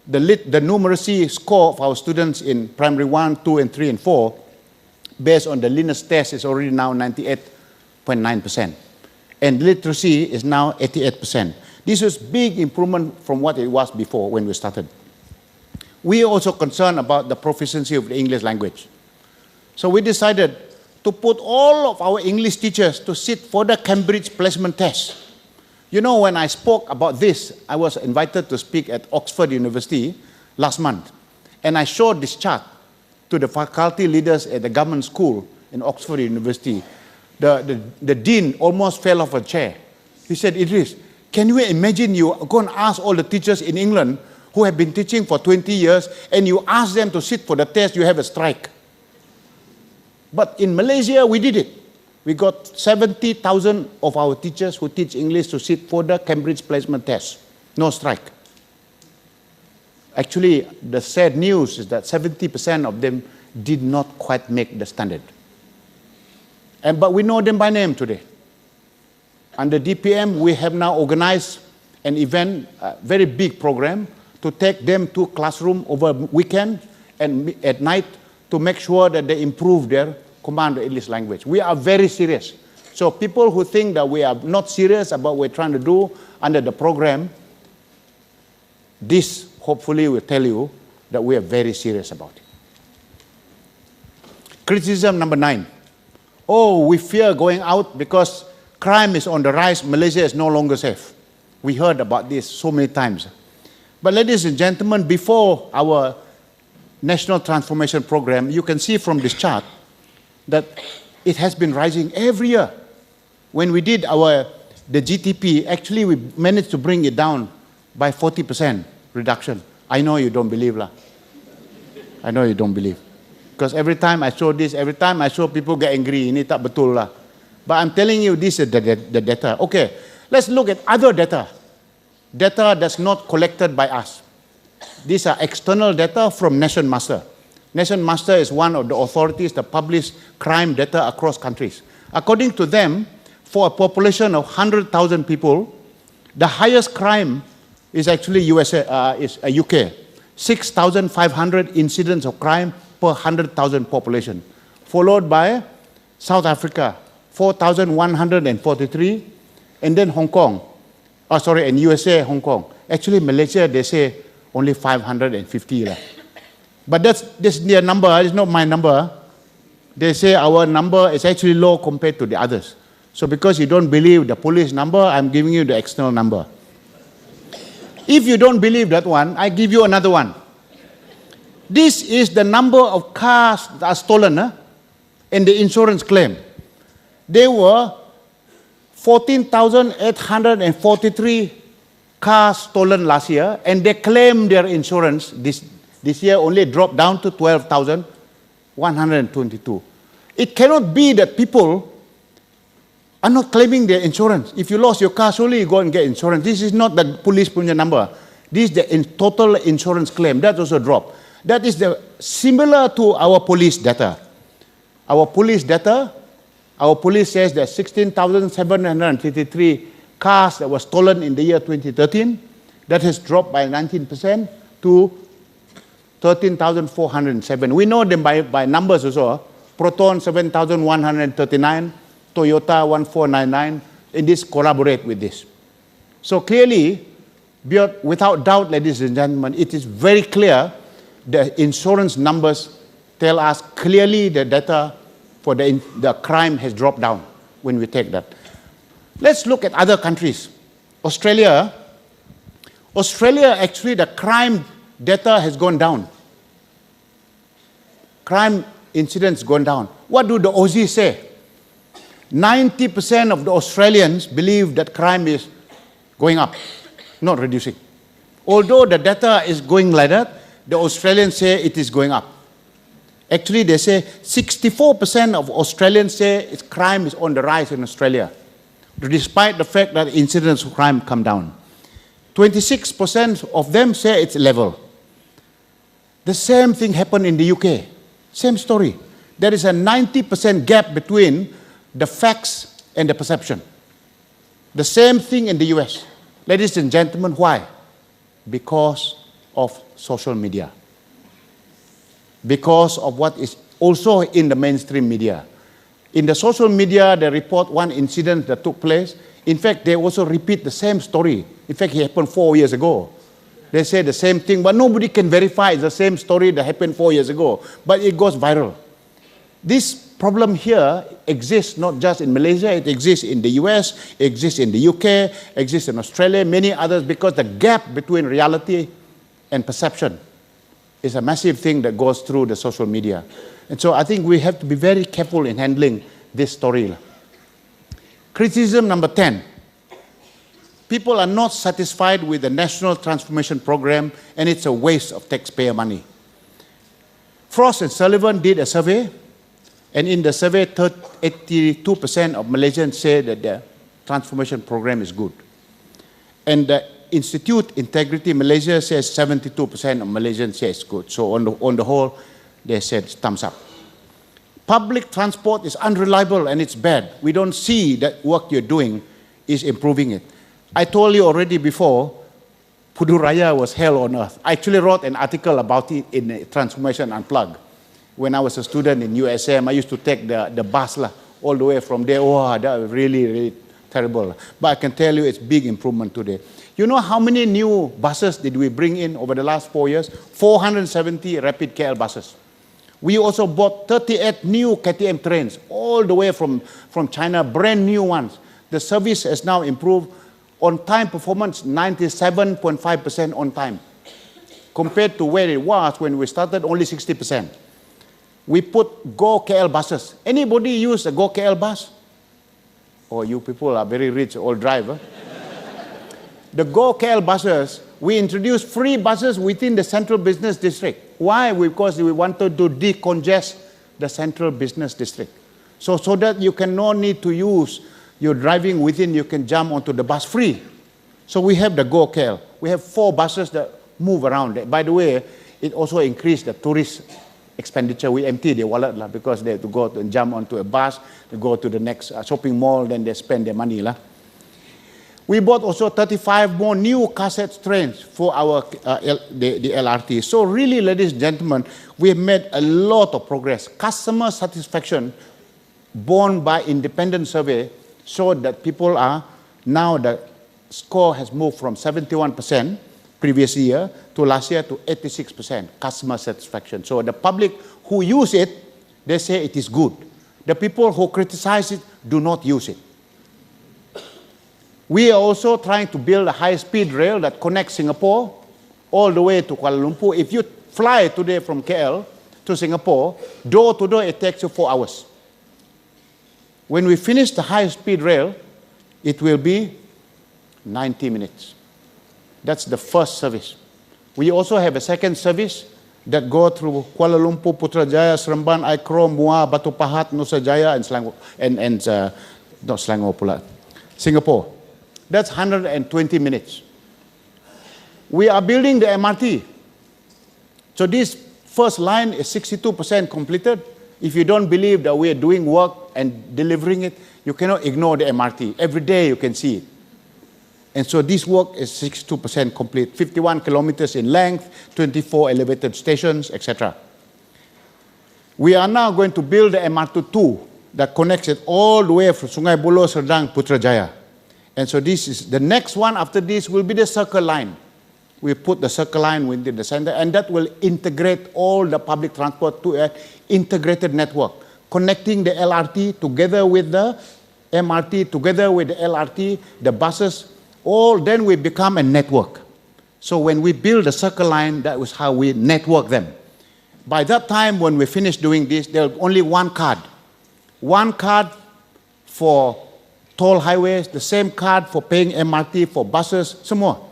Speaker 1: the numeracy score of our students in primary 1, 2, and 3, and 4, based on the Linus test, is already now 98.9%. And literacy is now 88%. This was big improvement from what it was before when we started. We are also concerned about the proficiency of the English language. So we decided to put all of our English teachers to sit for the Cambridge placement test. You know, when I spoke about this, I was invited to speak at Oxford University last month. And I showed this chart to the faculty leaders at the government school in Oxford University. The dean almost fell off a chair. He said, Idris, can you imagine you go and ask all the teachers in England who have been teaching for 20 years and you ask them to sit for the test, you have a strike. But in Malaysia, we did it. We got 70,000 of our teachers who teach English to sit for the Cambridge placement test. No strike. Actually, the sad news is that 70% of them did not quite make the standard. But we know them by name today. Under DPM, we have now organized an event, a very big program, to take them to classroom over weekend and at night to make sure that they improve their command of English language. We are very serious. So people who think that we are not serious about what we're trying to do under the program, this hopefully will tell you that we are very serious about it. Criticism number 9. Oh, we fear going out because crime is on the rise. Malaysia is no longer safe. We heard about this so many times. But ladies and gentlemen, before our National Transformation Program, you can see from this chart that it has been rising every year. When we did the GTP, actually we managed to bring it down by 40% reduction. I know you don't believe lah. I know you don't believe. Because every time I show this, every time I show people get angry, ini tak betul lah. But I'm telling you, this is the data. Okay, let's look at other data. Data that's not collected by us. These are external data from Nation Master. Nation Master is one of the authorities that publish crime data across countries. According to them, for a population of 100,000 people, the highest crime is actually UK. 6,500 incidents of crime per 100,000 population. Followed by South Africa, 4,143, and then Hong Kong. And USA, Hong Kong. Actually, Malaysia, they say only 550. But that's their number, it's not my number. They say our number is actually low compared to the others. So because you don't believe the police number, I'm giving you the external number. If you don't believe that one, I give you another one. This is the number of cars that are stolen and the insurance claim. There were 14,843 cars stolen last year, and they claimed their insurance this year only dropped down to 12,122. It cannot be that people are not claiming their insurance. If you lost your car, surely you go and get insurance. This is not the police punya number. This is the total insurance claim. That also dropped. That is similar to our police data. Our police data, our police says that 16,733 cars that were stolen in the year 2013, that has dropped by 19% to 13,407. We know them by numbers also. Proton 7,139, Toyota 1,499, and this collaborate with this. So clearly, without doubt, ladies and gentlemen, it is very clear the insurance numbers tell us clearly the data for the crime has dropped down when we take that. Let's look at other countries. Australia, actually the crime data has gone down. Crime incidents gone down. What do the Aussies say? 90% of the Australians believe that crime is going up, not reducing. Although the data is going like that, the Australians say it is going up. Actually, they say 64% of Australians say crime is on the rise in Australia, despite the fact that incidents of crime come down. 26% of them say it's level. The same thing happened in the UK. Same story. There is a 90% gap between the facts and the perception. The same thing in the US. Ladies and gentlemen, why? Because of social media. Because of what is also in the mainstream media. In the social media, they report one incident that took place. In fact, they also repeat the same story. In fact, it happened 4 years ago. They say the same thing, but nobody can verify it's the same story that happened 4 years ago. But it goes viral. This problem here exists not just in Malaysia, it exists in the US, it exists in the UK, exists in Australia, many others, because the gap between reality and perception It's a massive thing that goes through the social media. And so I think we have to be very careful in handling this story. Criticism number 10. People are not satisfied with the National Transformation Program, and it's a waste of taxpayer money. Frost and Sullivan did a survey, and in the survey, 82% of Malaysians say that the transformation program is good. And the Institute Integrity Malaysia says 72% of Malaysians say it's good. So on the whole, they said thumbs up. Public transport is unreliable and it's bad. We don't see that work you're doing is improving it. I told you already before, Pudu Raya was hell on earth. I actually wrote an article about it in Transformation Unplugged. When I was a student in USM, I used to take the bus all the way from there. Oh, that was really, really terrible. But I can tell you it's big improvement today. You know how many new buses did we bring in over the last 4 years? 470 rapid KL buses. We also bought 38 new KTM trains, all the way from China, brand new ones. The service has now improved. On-time performance, 97.5% on time. Compared to where it was when we started, only 60%. We put Go KL buses. Anybody use a Go KL bus? Oh, you people are very rich, all drive. The Go KL buses, we introduced free buses within the central business district. Why? Because we wanted to decongest the central business district. So that you can no need to use your driving within, you can jump onto the bus free. So we have the Go KL. We have 4 buses that move around. By the way, it also increased the tourist expenditure. We empty their wallet because they have to go and jump onto a bus, to go to the next shopping mall, then they spend their money. We bought also 35 more new cassette trains for our the LRT. So really, ladies and gentlemen, we have made a lot of progress. Customer satisfaction, borne by independent survey, showed that people are, now the score has moved from 71% previous year to last year to 86% customer satisfaction. So the public who use it, they say it is good. The people who criticize it do not use it. We are also trying to build a high-speed rail that connects Singapore all the way to Kuala Lumpur. If you fly today from KL to Singapore, door to door, it takes you 4 hours. When we finish the high-speed rail, it will be 90 minutes. That's the first service. We also have a second service that go through Kuala Lumpur, Putrajaya, Seremban, Aikro, Muar, Batu Pahat, Nusa Jaya, and Selangor, not Selangor pula, Singapore. That's 120 minutes. We are building the MRT. So this first line is 62% completed. If you don't believe that we are doing work and delivering it, you cannot ignore the MRT. Every day you can see it. And so this work is 62% complete, 51 kilometers in length, 24 elevated stations, etc. We are now going to build the MRT2 that connects it all the way from Sungai Buloh, Serdang, Putrajaya. And so this is, the next one after this will be the circle line. We put the circle line within the center, and that will integrate all the public transport to an integrated network, connecting the LRT together with the MRT, together with the LRT, the buses, all, then we become a network. So when we build the circle line, that was how we network them. By that time, when we finish doing this, there will be only one card. One card for toll highways, the same card for paying MRT, for buses, some more.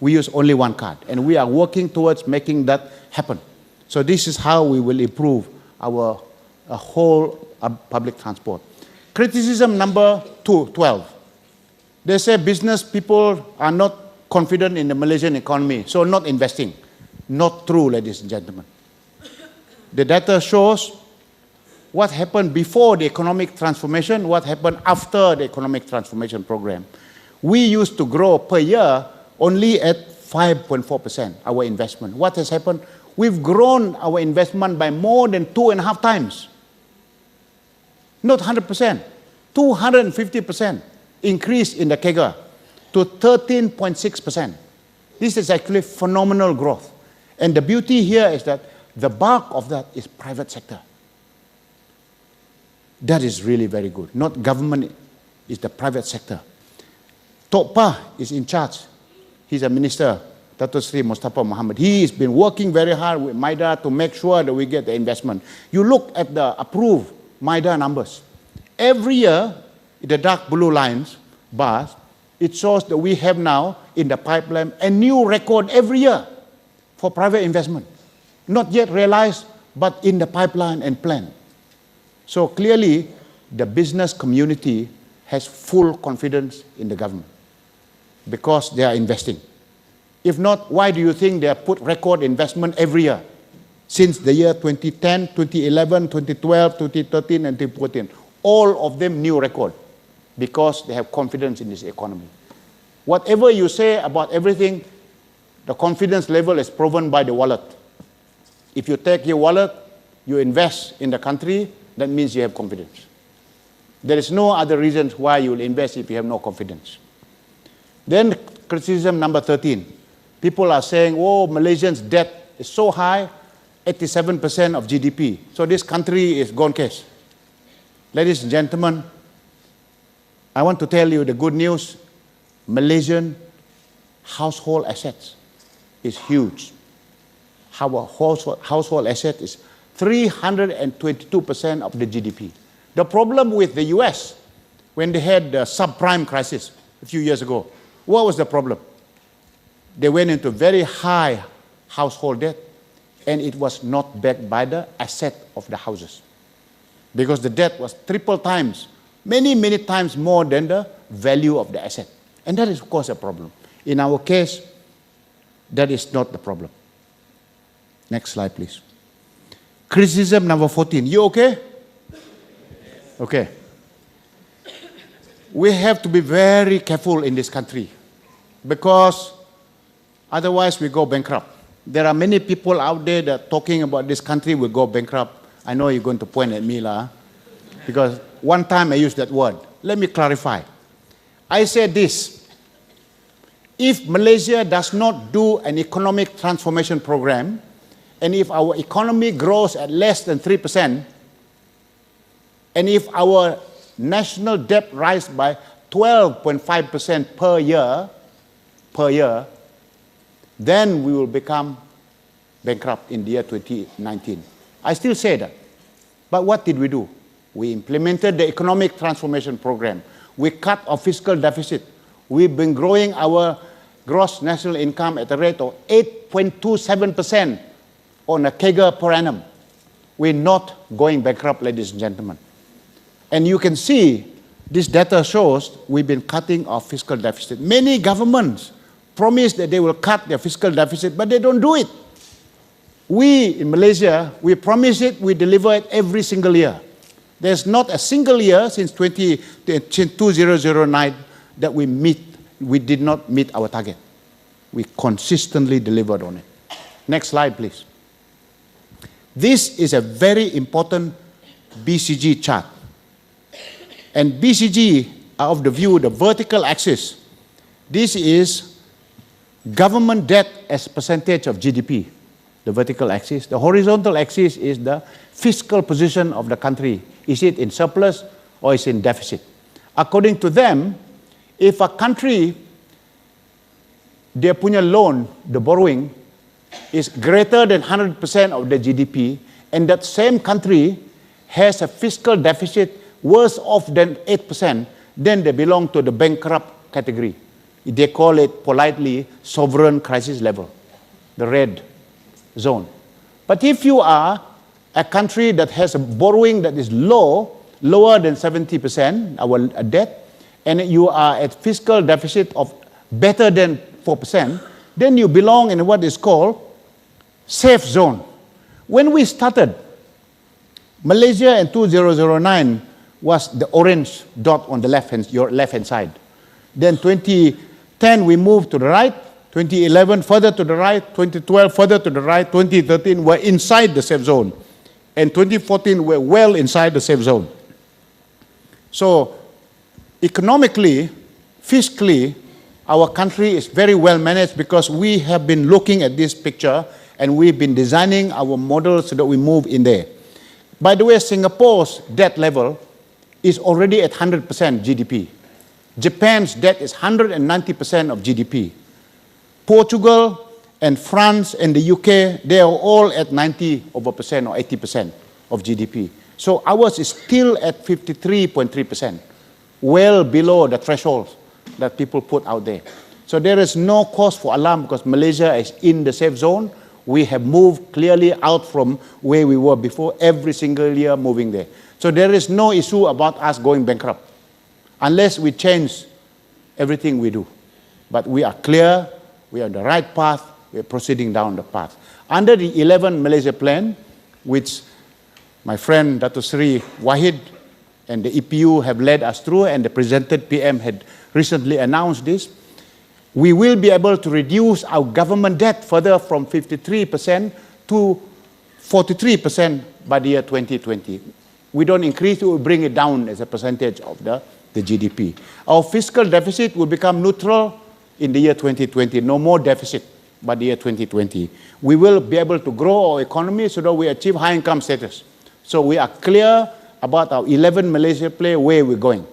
Speaker 1: We use only one card, and we are working towards making that happen. So this is how we will improve our whole public transport. Criticism number 12. They say business people are not confident in the Malaysian economy, so not investing. Not true, ladies and gentlemen. The data shows what happened before the economic transformation, what happened after the economic transformation program. We used to grow per year only at 5.4%, our investment. What has happened? We've grown our investment by more than 2.5 times. Not 100%, 250% increase in the CAGR to 13.6%. This is actually phenomenal growth. And the beauty here is that the bulk of that is private sector. That is really very good. Not government, it's the private sector. Tok Pa is in charge. He's a minister Dato Seri Mustafa Muhammad. He has been working very hard with MIDA to make sure that we get the investment. You look at the approved MIDA numbers. Every year, the dark blue lines, bars, it shows that we have now in the pipeline a new record every year for private investment. Not yet realized, but in the pipeline and plan. So clearly, the business community has full confidence in the government because they are investing. If not, why do you think they have put record investment every year? Since the year 2010, 2011, 2012, 2013, and 2014. All of them new record because they have confidence in this economy. Whatever you say about everything, the confidence level is proven by the wallet. If you take your wallet, you invest in the country, that means you have confidence. There is no other reasons why you will invest if you have no confidence. Then criticism number 13. People are saying, oh, Malaysians' debt is so high, 87% of GDP. So this country is gone case. Ladies and gentlemen, I want to tell you the good news. Malaysian household assets is huge. Our household asset is 322% of the GDP. The problem with the US, when they had the subprime crisis a few years ago, what was the problem? They went into very high household debt, and it was not backed by the asset of the houses. Because the debt was triple times, many, many times more than the value of the asset. And that is, of course, a problem. In our case, that is not the problem. Next slide, please. Criticism number 14. You okay? Okay. We have to be very careful in this country because otherwise we go bankrupt. There are many people out there that talking about this country will go bankrupt. I know you're going to point at me, because one time I used that word. Let me clarify. I said this. If Malaysia does not do an economic transformation program, and if our economy grows at less than 3%, and if our national debt rises by 12.5% per year, then we will become bankrupt in the year 2019. I still say that. But what did we do? We implemented the economic transformation program. We cut our fiscal deficit. We've been growing our gross national income at a rate of 8.27% on a CAGR per annum. We're not going bankrupt, ladies and gentlemen. And you can see, this data shows we've been cutting our fiscal deficit. Many governments promise that they will cut their fiscal deficit, but they don't do it. We in Malaysia, we promise it, we deliver it every single year. There's not a single year since 2009 that we did not meet our target. We consistently delivered on it. Next slide, please. This is a very important BCG chart. And BCG are of the view, the vertical axis. This is government debt as percentage of GDP, the vertical axis. The horizontal axis is the fiscal position of the country. Is it in surplus or is it in deficit? According to them, if a country, their punya loan, the borrowing, is greater than 100% of the GDP, and that same country has a fiscal deficit worse off than 8%, then they belong to the bankrupt category. They call it politely sovereign crisis level, the red zone. But if you are a country that has a borrowing that is lower than 70%, our debt, and you are at fiscal deficit of better than 4%, then you belong in what is called safe zone. When we started, Malaysia in 2009 was the orange dot on the your left-hand side. Then 2010 we moved to the right, 2011 further to the right, 2012 further to the right, 2013 we're inside the safe zone, and 2014 we're well inside the safe zone. So economically, fiscally, our country is very well managed because we have been looking at this picture and we've been designing our model so that we move in there. By the way, Singapore's debt level is already at 100% GDP. Japan's debt is 190% of GDP. Portugal And France and the UK, they are all at 90% or 80% of GDP. So ours is still at 53.3%, well below the thresholds that people put out there. So there is no cause for alarm because Malaysia is in the safe zone. We have moved clearly out from where we were before, every single year moving there. So there is no issue about us going bankrupt unless we change everything we do. But we are clear, we are on the right path, we are proceeding down the path. Under the 11 Malaysia plan, which my friend Dato Seri Wahid and the EPU have led us through, and the presented PM had recently announced this, we will be able to reduce our government debt further from 53% to 43% by the year 2020. We don't increase it, we bring it down as a percentage of the GDP. Our fiscal deficit will become neutral in the year 2020, no more deficit by the year 2020. We will be able to grow our economy so that we achieve high income status. So we are clear about our 11 Malaysia plan, where we're going.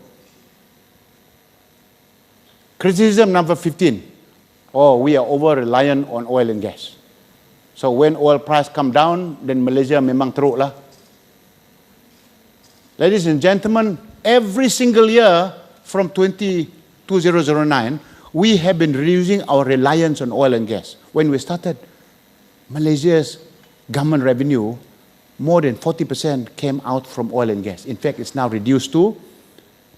Speaker 1: Criticism number 15, we are over-reliant on oil and gas. So when oil price come down, then Malaysia memang teruk lah. Ladies and gentlemen, every single year from 2009, we have been reducing our reliance on oil and gas. When we started, Malaysia's government revenue, more than 40% came out from oil and gas. In fact, it's now reduced to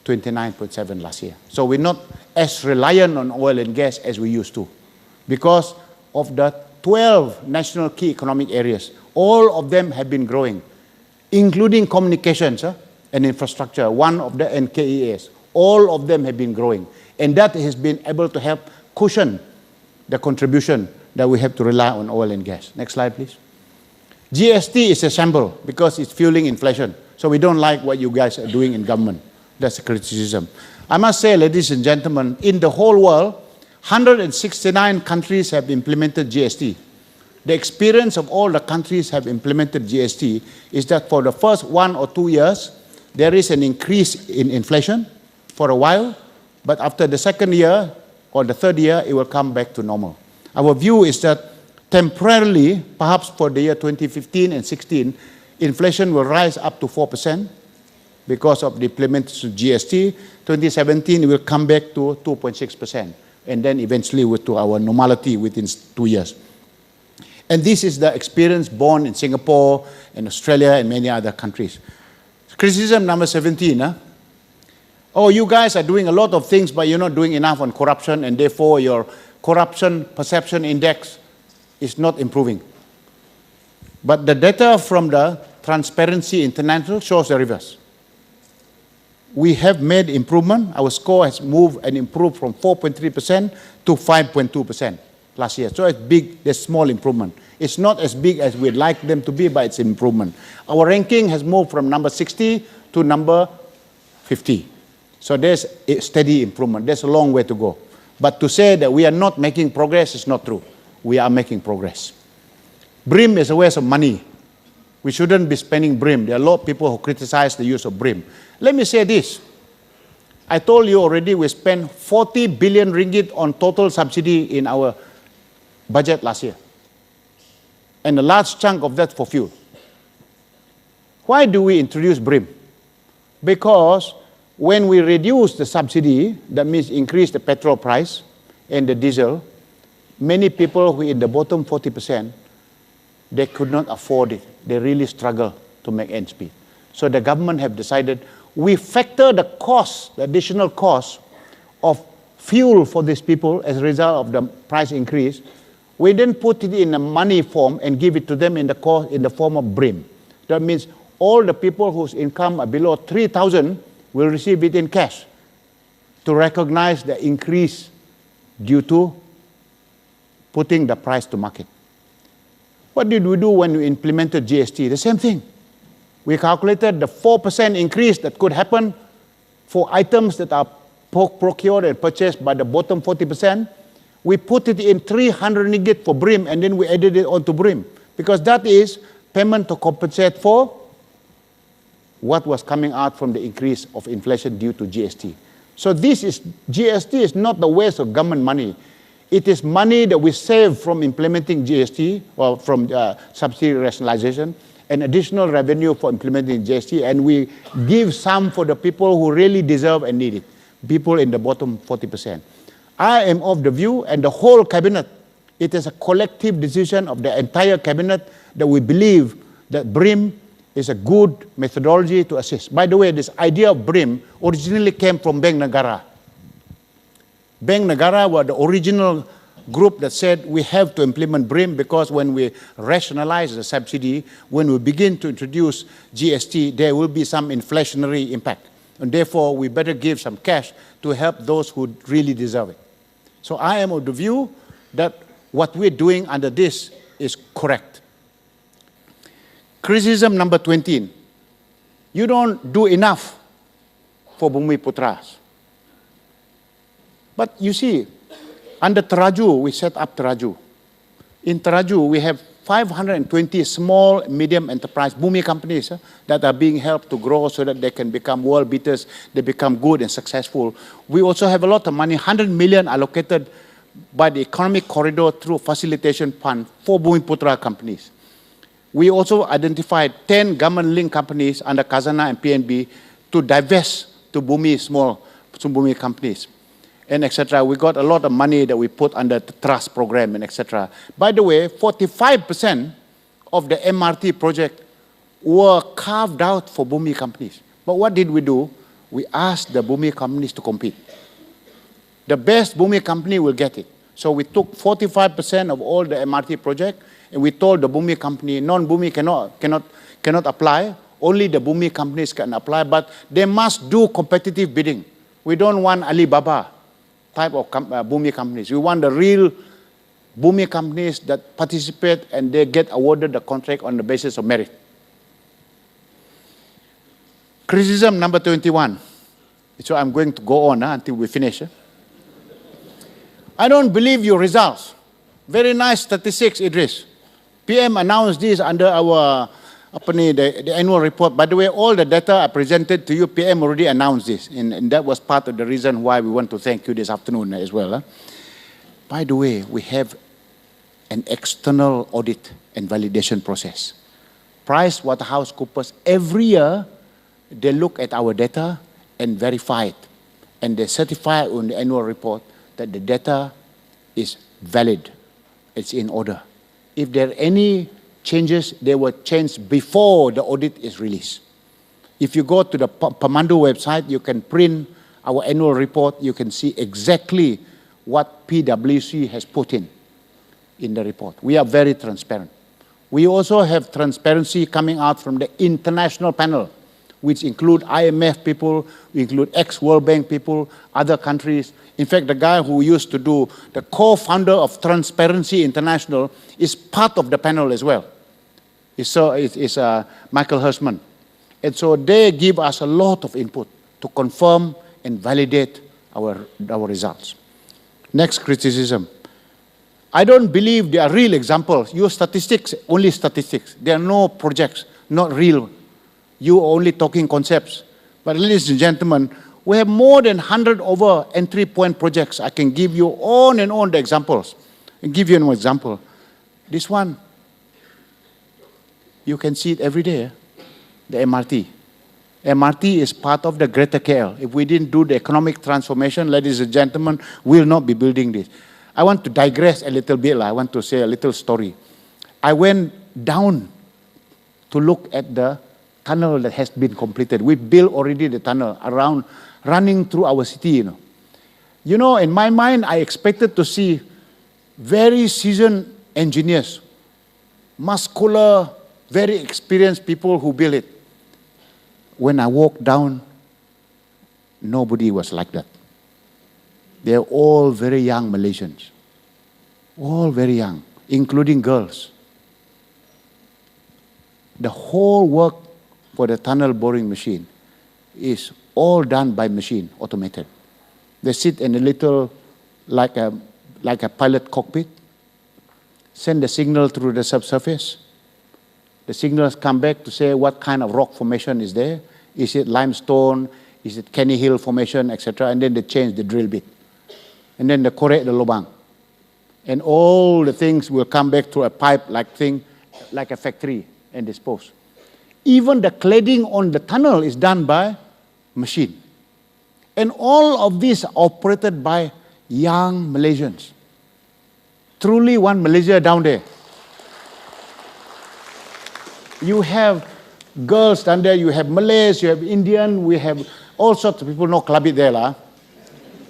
Speaker 1: 29.7 last year. So we're not as reliant on oil and gas as we used to, because of the 12 national key economic areas. All of them have been growing, including communications and infrastructure, one of the NKEAs. All of them have been growing. And that has been able to help cushion the contribution that we have to rely on oil and gas. Next slide, please. GST is a shamble because it's fueling inflation. So we don't like what you guys are doing in government. That's a criticism. I must say, ladies and gentlemen, in the whole world, 169 countries have implemented GST. The experience of all the countries have implemented GST is that for the first 1 or 2 years, there is an increase in inflation for a while, but after the second year or the third year, it will come back to normal. Our view is that temporarily, perhaps for the year 2015 and 16, inflation will rise up to 4% because of the implementation of GST. 2017, it will come back to 2.6%, and then eventually to our normality within 2 years. And this is the experience born in Singapore and Australia and many other countries. Criticism number 17. You guys are doing a lot of things, but you're not doing enough on corruption, and therefore your corruption perception index is not improving. But the data from the Transparency International shows the reverse. We have made improvement. Our score has moved and improved from 4.3% to 5.2% last year. So it's big, there's small improvement. It's not as big as we'd like them to be, but it's an improvement. Our ranking has moved from number 60 to number 50. So there's a steady improvement. There's a long way to go. But to say that we are not making progress is not true. We are making progress. BRIM is a waste of money. We shouldn't be spending BRIM. There are a lot of people who criticize the use of BRIM. Let me say this. I told you already we spent 40 billion ringgit on total subsidy in our budget last year. And a large chunk of that for fuel. Why do we introduce BRIM? Because when we reduce the subsidy, that means increase the petrol price and the diesel, many people who in the bottom 40%, they could not afford it. They really struggle to make ends meet. So the government have decided we factor the cost, the additional cost of fuel for these people as a result of the price increase. We then put it in a money form and give it to them in the form of BRIM. That means all the people whose income are below 3,000 will receive it in cash to recognize the increase due to putting the price to market. What did we do when we implemented GST? The same thing. We calculated the 4% increase that could happen for items that are procured and purchased by the bottom 40%. We put it in 300 ringgit for BRIM, and then we added it onto BRIM, because that is payment to compensate for what was coming out from the increase of inflation due to GST. So GST is not the waste of government money. It is money that we save from implementing GST or from subsidy rationalization, and additional revenue for implementing GST, and we give some for the people who really deserve and need it, people in the bottom 40%. I am of the view, and the whole cabinet, it is a collective decision of the entire cabinet that we believe that BRIM is a good methodology to assist. By the way, this idea of BRIM originally came from Bank Negara. Bank Negara were the original group that said we have to implement BRIM because when we rationalize the subsidy, when we begin to introduce GST, there will be some inflationary impact. And therefore, we better give some cash to help those who really deserve it. So I am of the view that what we're doing under this is correct. Criticism number 20. You don't do enough for Bumi Putras. But you see, under Teraju, we set up Teraju. In Teraju, we have 520 small, medium enterprise Bumi companies that are being helped to grow so that they can become world beaters, they become good and successful. We also have a lot of money, 100 million allocated by the economic corridor through facilitation fund for Bumi Putra companies. We also identified 10 government-linked companies under Khazanah and PNB to divest to Bumi small Bumi companies, and etc. We got a lot of money that we put under the trust program and etc. By the way, 45% of the MRT project were carved out for Bumi companies. But what did we do? We asked the Bumi companies to compete. The best Bumi company will get it. So we took 45% of all the MRT project, and we told the Bumi company, non-Bumi cannot apply. Only the Bumi companies can apply, but they must do competitive bidding. We don't want Alibaba type of Bumi companies. We want the real Bumi companies that participate and they get awarded the contract on the basis of merit. Criticism number 21. So I'm going to go on until we finish. I don't believe your results. Very nice statistics, Idris. PM announced this under our the annual report. By the way, all the data I presented to you, PM already announced this, and that was part of the reason why we want to thank you this afternoon as well. By the way, we have an external audit and validation process. PricewaterhouseCoopers, every year, they look at our data and verify it, and they certify on the annual report that the data is valid, it's in order. If there are any changes, they were changed before the audit is released. If you go to the Pemandu website, you can print our annual report. You can see exactly what PwC has put in the report. We are very transparent. We also have transparency coming out from the international panel, which include IMF people, we include ex-World Bank people, other countries. In fact, the guy who used to do, the co-founder of Transparency International is part of the panel as well. It's Michael Hirschman. And so they give us a lot of input to confirm and validate our results. Next criticism. I don't believe they are real examples. Your statistics, only statistics. There are no projects, not real. You are only talking concepts. But ladies and gentlemen, we have more than 100 over entry point projects. I can give you on and on the examples. I'll give you an example. This one, you can see it every day, the MRT. MRT is part of the Greater KL. If we didn't do the economic transformation, ladies and gentlemen, we will not be building this. I want to digress a little bit. I want to say a little story. I went down to look at the tunnel that has been completed. We built already the tunnel around, running through our city. You know, in my mind, I expected to see very seasoned engineers, muscular, very experienced people who build it. When I walked down, nobody was like that. They're all very young Malaysians. All very young, including girls. The whole work for the tunnel boring machine is all done by machine, automated. They sit in a little, like a pilot cockpit, send the signal through the subsurface. The signals come back to say what kind of rock formation is there. Is it limestone? Is it Kenny Hill formation, etc.? And then they change the drill bit. And then they correct the lubang. And all the things will come back through a pipe-like thing, like a factory, and disposed. Even the cladding on the tunnel is done by machine. And all of these are operated by young Malaysians. Truly one Malaysia down there. You have girls down there, you have Malays, you have Indian, we have all sorts of people, no clubbit there lah.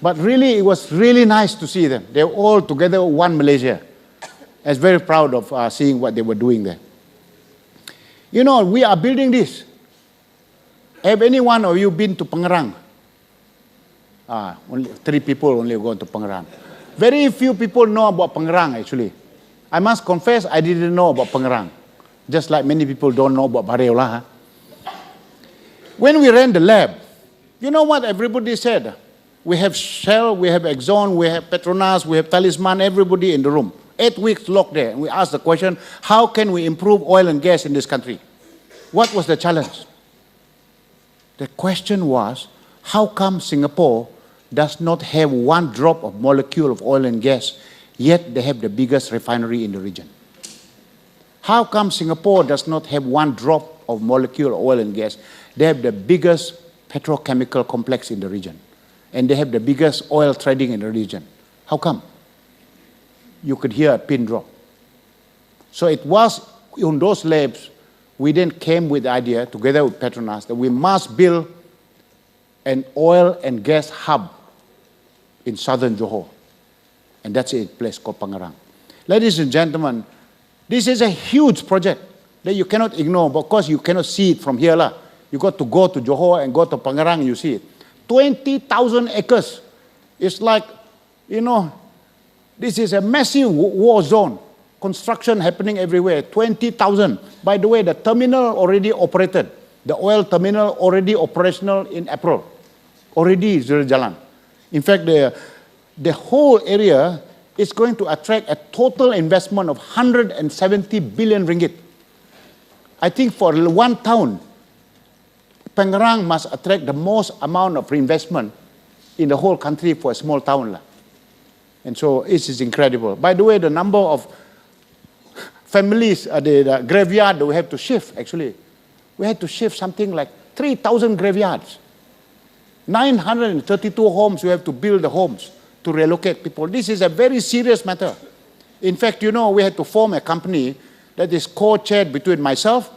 Speaker 1: But really, it was really nice to see them. They're all together, one Malaysia. I was very proud of seeing what they were doing there. You know, we are building this. Have any one of you been to Pengerang? Only 3 people only go to Pengerang. Very few people know about Pengerang, actually. I must confess, I didn't know about Pengerang. Just like many people don't know about Bareau lah. When we ran the lab, you know what everybody said? We have Shell, we have Exxon, we have Petronas, we have Talisman, everybody in the room. 8 weeks locked there. And we asked the question, how can we improve oil and gas in this country? What was the challenge? The question was, how come Singapore does not have one drop of molecule of oil and gas, yet they have the biggest refinery in the region? How come Singapore does not have one drop of molecule of oil and gas? They have the biggest petrochemical complex in the region. And they have the biggest oil trading in the region. How come? You could hear a pin drop. So it was in those labs, we then came with the idea, together with Petronas, that we must build an oil and gas hub in southern Johor. And that's a place called Pengerang. Ladies and gentlemen, this is a huge project that you cannot ignore, because you cannot see it from here lah. You got to go to Johor and go to Pengerang and you see it. 20,000 acres. It's like, you know, this is a massive war zone. Construction happening everywhere, 20,000. By the way, the terminal already operated. The oil terminal already operational in April. Already Seri Jalan. In fact, the whole area is going to attract a total investment of 170 billion ringgit. I think for one town, Pengerang must attract the most amount of investment in the whole country for a small town. And so it is incredible. By the way, the number of families, the graveyard that we have to shift, actually, we had to shift something like 3,000 graveyards. 932 homes, we have to build the homes to relocate people. This is a very serious matter. In fact, you know, we had to form a company that is co-chaired between myself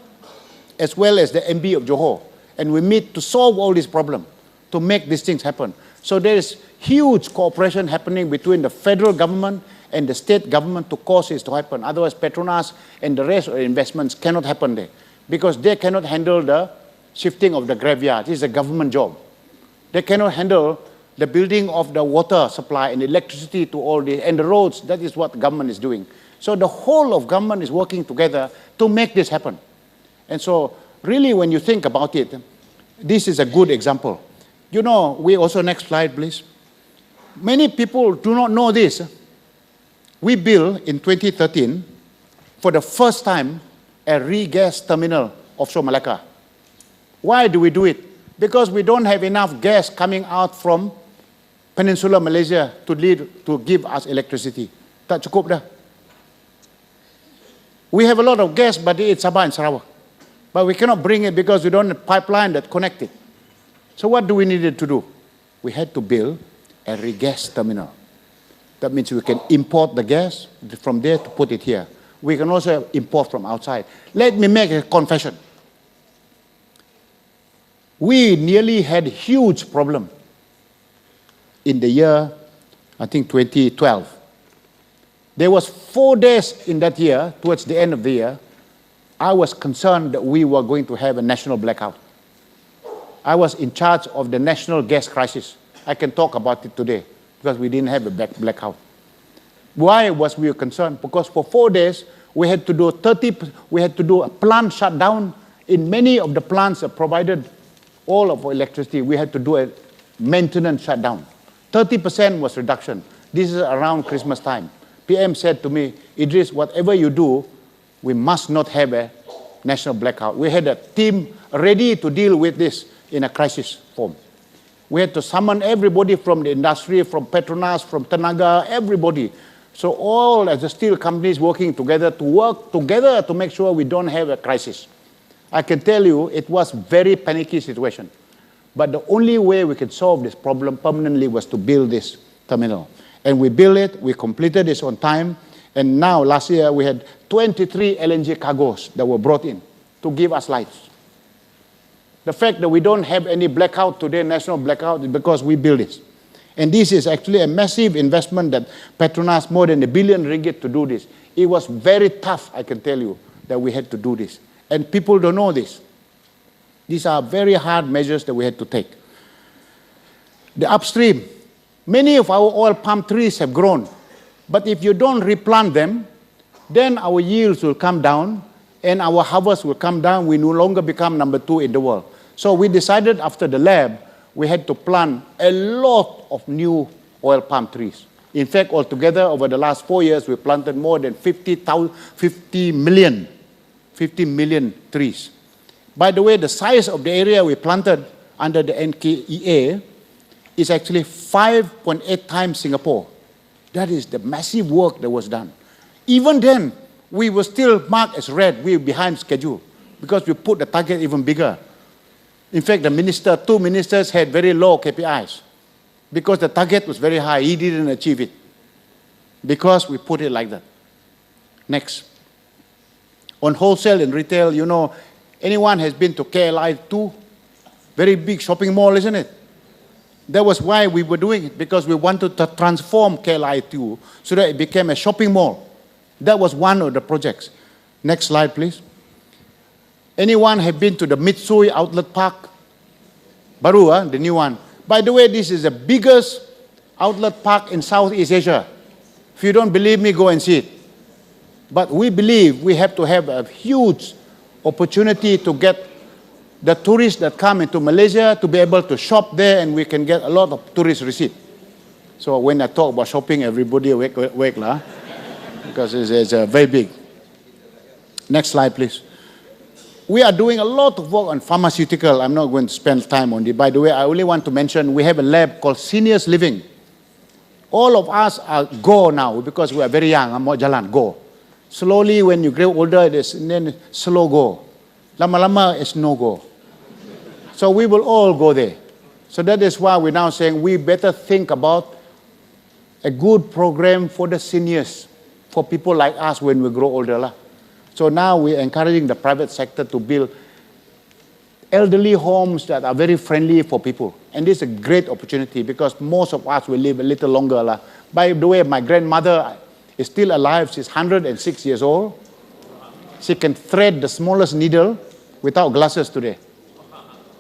Speaker 1: as well as the MB of Johor. And we meet to solve all these problems, to make these things happen. So there is huge cooperation happening between the federal government and the state government to cause this to happen. Otherwise, Petronas and the rest of the investments cannot happen there, because they cannot handle the shifting of the graveyard. This is a government job. They cannot handle the building of the water supply and electricity to all the, and the roads. That is what the government is doing. So the whole of government is working together to make this happen. And so really, when you think about it, this is a good example. You know, we also, next slide, please. Many people do not know this. We built in 2013, for the first time, a regas terminal offshore Malacca. Why do we do it? Because we don't have enough gas coming out from Peninsular Malaysia to give us electricity. Tak cukup dah. We have a lot of gas, but it's Sabah and Sarawak. But we cannot bring it because we don't have a pipeline that connects it. So what do we need to do? We had to build a regas terminal. That means we can import the gas from there to put it here. We can also import from outside. Let me make a confession. We nearly had a huge problem in the year, I think 2012. There was 4 days in that year, towards the end of the year, I was concerned that we were going to have a national blackout. I was in charge of the national gas crisis. I can talk about it today because we didn't have a blackout. Why was we concerned? Because for 4 days, we had to do a plant shutdown. In many of the plants that provided all of our electricity, we had to do a maintenance shutdown. 30% was reduction. This is around Christmas time. PM said to me, Idris, whatever you do, we must not have a national blackout. We had a team ready to deal with this in a crisis form. We had to summon everybody from the industry, from Petronas, from Tenaga, everybody. So all as the steel companies working together to make sure we don't have a crisis. I can tell you it was very panicky situation. But the only way we could solve this problem permanently was to build this terminal. And we built it, we completed this on time, and now last year we had 23 LNG cargoes that were brought in to give us lights. The fact that we don't have any blackout today, national blackout, is because we built this. And this is actually a massive investment that Petronas, more than R1 billion to do this. It was very tough, I can tell you, that we had to do this. And people don't know this. These are very hard measures that we had to take. The upstream, many of our oil palm trees have grown. But if you don't replant them, then our yields will come down and our harvest will come down. We no longer become number 2 in the world. So we decided after the lab, we had to plant a lot of new oil palm trees. In fact, altogether, over the last 4 years, we planted more than 50 million trees. By the way, the size of the area we planted under the NKEA is actually 5.8 times Singapore. That is the massive work that was done. Even then, we were still marked as red. We were behind schedule because we put the target even bigger. In fact, the two ministers had very low KPIs because the target was very high. He didn't achieve it because we put it like that. Next. On wholesale and retail, you know, anyone has been to KLI2? Very big shopping mall, isn't it? That was why we were doing it, because we wanted to transform KLI2 so that it became a shopping mall. That was one of the projects. Next slide, please. Anyone have been to the Mitsui Outlet Park? Baru, the new one. By the way, this is the biggest outlet park in Southeast Asia. If you don't believe me, go and see it. But we believe we have to have a huge opportunity to get the tourists that come into Malaysia to be able to shop there, and we can get a lot of tourist receipt. So when I talk about shopping, everybody wake lah, because it's very big. Next slide, please. We are doing a lot of work on pharmaceutical. I'm not going to spend time on it. By the way, I only want to mention we have a lab called Seniors Living. All of us are go now because we are very young. I'm more jalan, go. Slowly, when you grow older, it is then slow go. Lama-lama is no go. So we will all go there. So that is why we're now saying we better think about a good program for the seniors, for people like us when we grow older lah. So now we're encouraging the private sector to build elderly homes that are very friendly for people. And this is a great opportunity because most of us will live a little longer lah. By the way, my grandmother is still alive. She's 106 years old. She can thread the smallest needle without glasses today.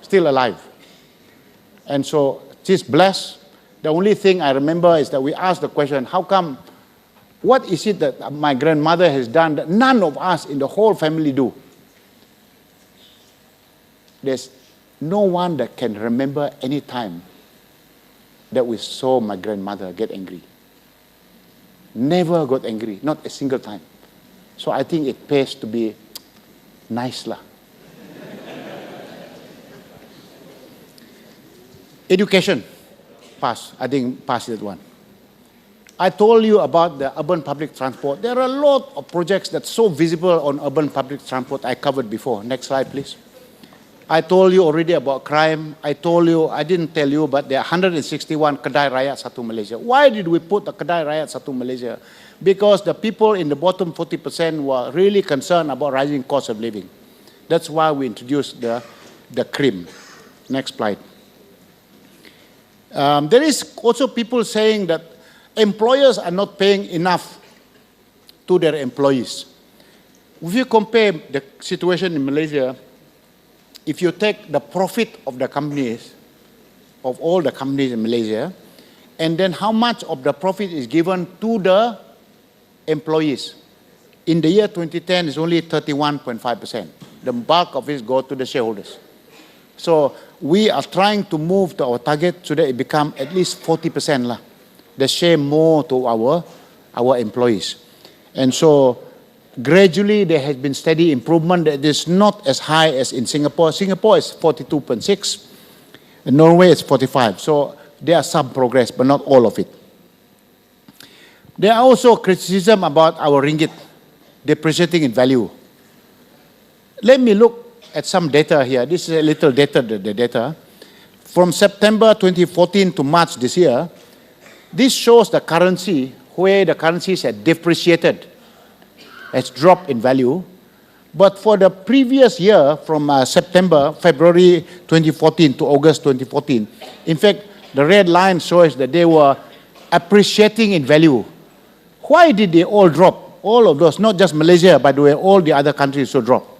Speaker 1: Still alive. And so she's blessed. The only thing I remember is that we asked the question, how come, what is it that my grandmother has done that none of us in the whole family do? There's no one that can remember any time that we saw my grandmother get angry. Never got angry, not a single time. So I think it pays to be nice lah. Education, pass. I think pass that one. I told you about the urban public transport. There are a lot of projects that's so visible on urban public transport I covered before. Next slide, please. I told you already about crime. I didn't tell you, but there are 161 Kedai Rakyat Satu Malaysia. Why did we put the Kedai Rakyat Satu Malaysia? Because the people in the bottom 40% were really concerned about rising cost of living. That's why we introduced the CRIM. Next slide. There is also people saying that employers are not paying enough to their employees. If you compare the situation in Malaysia, if you take the profit of the companies, of all the companies in Malaysia, and then how much of the profit is given to the employees. In the year 2010, it's only 31.5%. The bulk of it goes to the shareholders. So we are trying to move to our target so that it becomes at least 40% lah. They share more to our employees. And so gradually there has been steady improvement. That is not as high as in Singapore. Singapore is 42.6, and Norway is 45. So there are some progress, but not all of it. There are also criticism about our ringgit depreciating in value. Let me look at some data here. This is a little data, the data. From September 2014 to March this year, this shows the currency, where the currencies had depreciated, has dropped in value. But for the previous year, from February 2014 to August 2014, in fact, the red line shows that they were appreciating in value. Why did they all drop? All of those, not just Malaysia, by the way, all the other countries also dropped.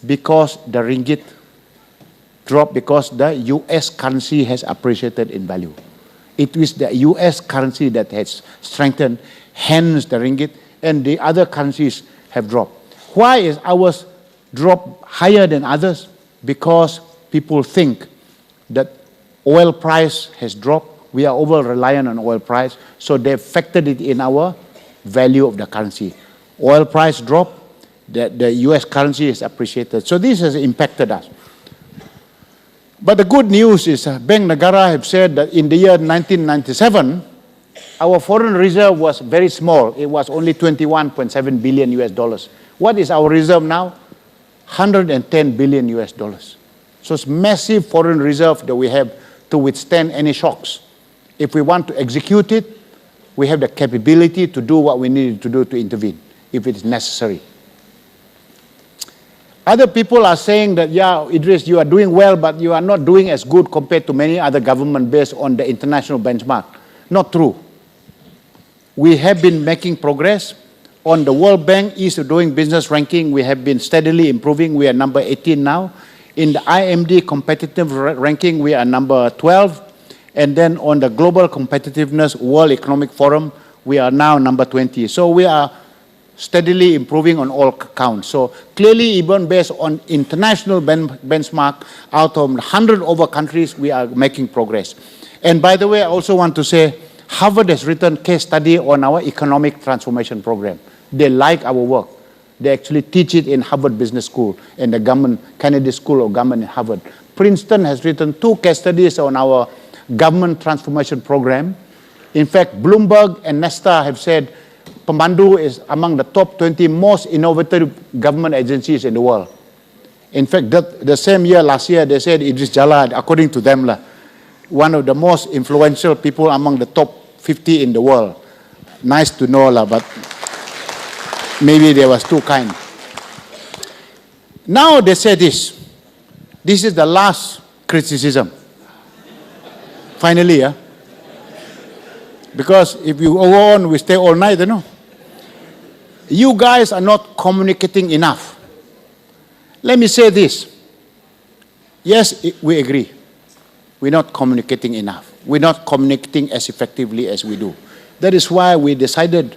Speaker 1: Because the ringgit dropped, because the US currency has appreciated in value. It is the US currency that has strengthened, hence the ringgit, and the other currencies have dropped. Why is ours dropped higher than others? Because people think that oil price has dropped. We are over-reliant on oil price, so they factored it in our value of the currency. Oil price dropped, the US currency is appreciated. So this has impacted us. But the good news is Bank Negara have said that in the year 1997, our foreign reserve was very small. It was only 21.7 billion US dollars. What is our reserve now? 110 billion US dollars. So it's massive foreign reserve that we have to withstand any shocks. If we want to execute it, we have the capability to do what we need to do to intervene, if it is necessary. Other people are saying that, yeah, Idris, you are doing well, but you are not doing as good compared to many other governments based on the international benchmark. Not true. We have been making progress. On the World Bank Ease of Doing Business ranking, we have been steadily improving. We are number 18 now. In the IMD competitive ranking, we are number 12. And then on the Global Competitiveness World Economic Forum, we are now number 20. So we are steadily improving on all counts. So clearly, even based on international benchmark, out of 100 over countries, we are making progress. And by the way, I also want to say, Harvard has written case study on our economic transformation program. They like our work. They actually teach it in Harvard Business School and the Kennedy School of Government in Harvard. Princeton has written 2 case studies on our government transformation program. In fact, Bloomberg and Nesta have said Pemandu is among the top 20 most innovative government agencies in the world. In fact, the same year, last year, they said Idris Jala, according to them, one of the most influential people among the top 50 in the world. Nice to know, but maybe they was too kind. Now they say this. This is the last criticism. Finally, because if you go on, we stay all night, you know. You guys are not communicating enough. Let me say this. Yes, we agree. We're not communicating enough. We're not communicating as effectively as we do. That is why we decided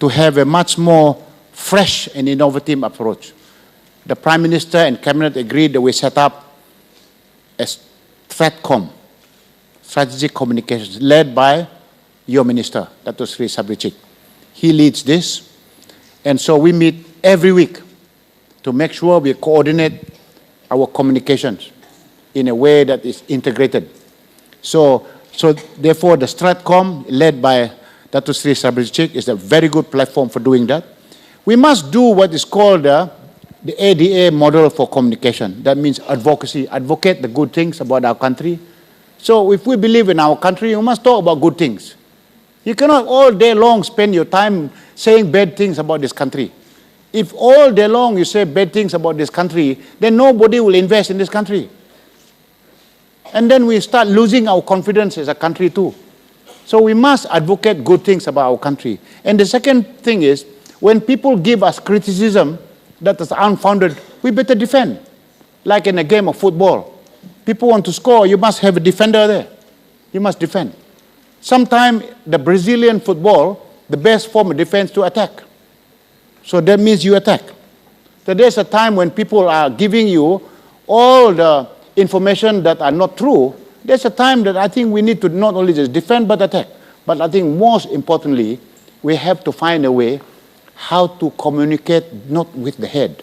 Speaker 1: to have a much more fresh and innovative approach. The Prime Minister and Cabinet agreed that we set up a STRATCOM, Strategic Communications, led by your Minister, Dato Seri Sabrichik. He leads this. And so we meet every week to make sure we coordinate our communications in a way that is integrated. So therefore, the STRATCOM, led by Dato Seri Sabrichik, is a very good platform for doing that. We must do what is called the ADA model for communication. That means advocacy, advocate the good things about our country. So if we believe in our country, you must talk about good things. You cannot all day long spend your time saying bad things about this country. If all day long you say bad things about this country, then nobody will invest in this country. And then we start losing our confidence as a country too. So we must advocate good things about our country. And the second thing is, when people give us criticism that is unfounded, we better defend. Like in a game of football. People want to score, you must have a defender there. You must defend. Sometimes the Brazilian football, the best form of defense to attack. So that means you attack. So there's a time when people are giving you all the information that are not true. There's a time that I think we need to not only just defend but attack. But I think most importantly, we have to find a way how to communicate not with the head,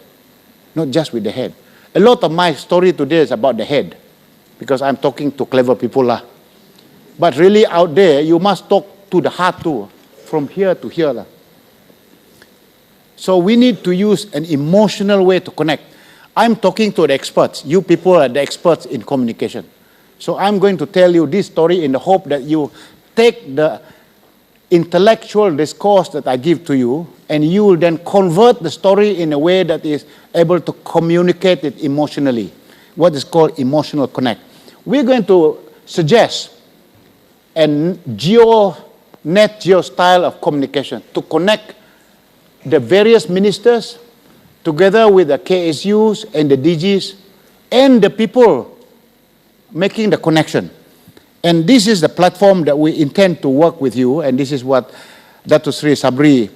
Speaker 1: not just with the head. A lot of my story today is about the head, because I'm talking to clever people. But really out there, you must talk to the heart too. from here to here. Lah. So we need to use an emotional way to connect. I'm talking to the experts. You people are the experts in communication. So I'm going to tell you this story in the hope that you take the intellectual discourse that I give to you, and you will then convert the story in a way that is able to communicate it emotionally, what is called emotional connect. We're going to suggest a net geo style of communication to connect the various ministers together with the KSUs and the DGs and the people making the connection. And this is the platform that we intend to work with you, and this is what Dato Sri Sabri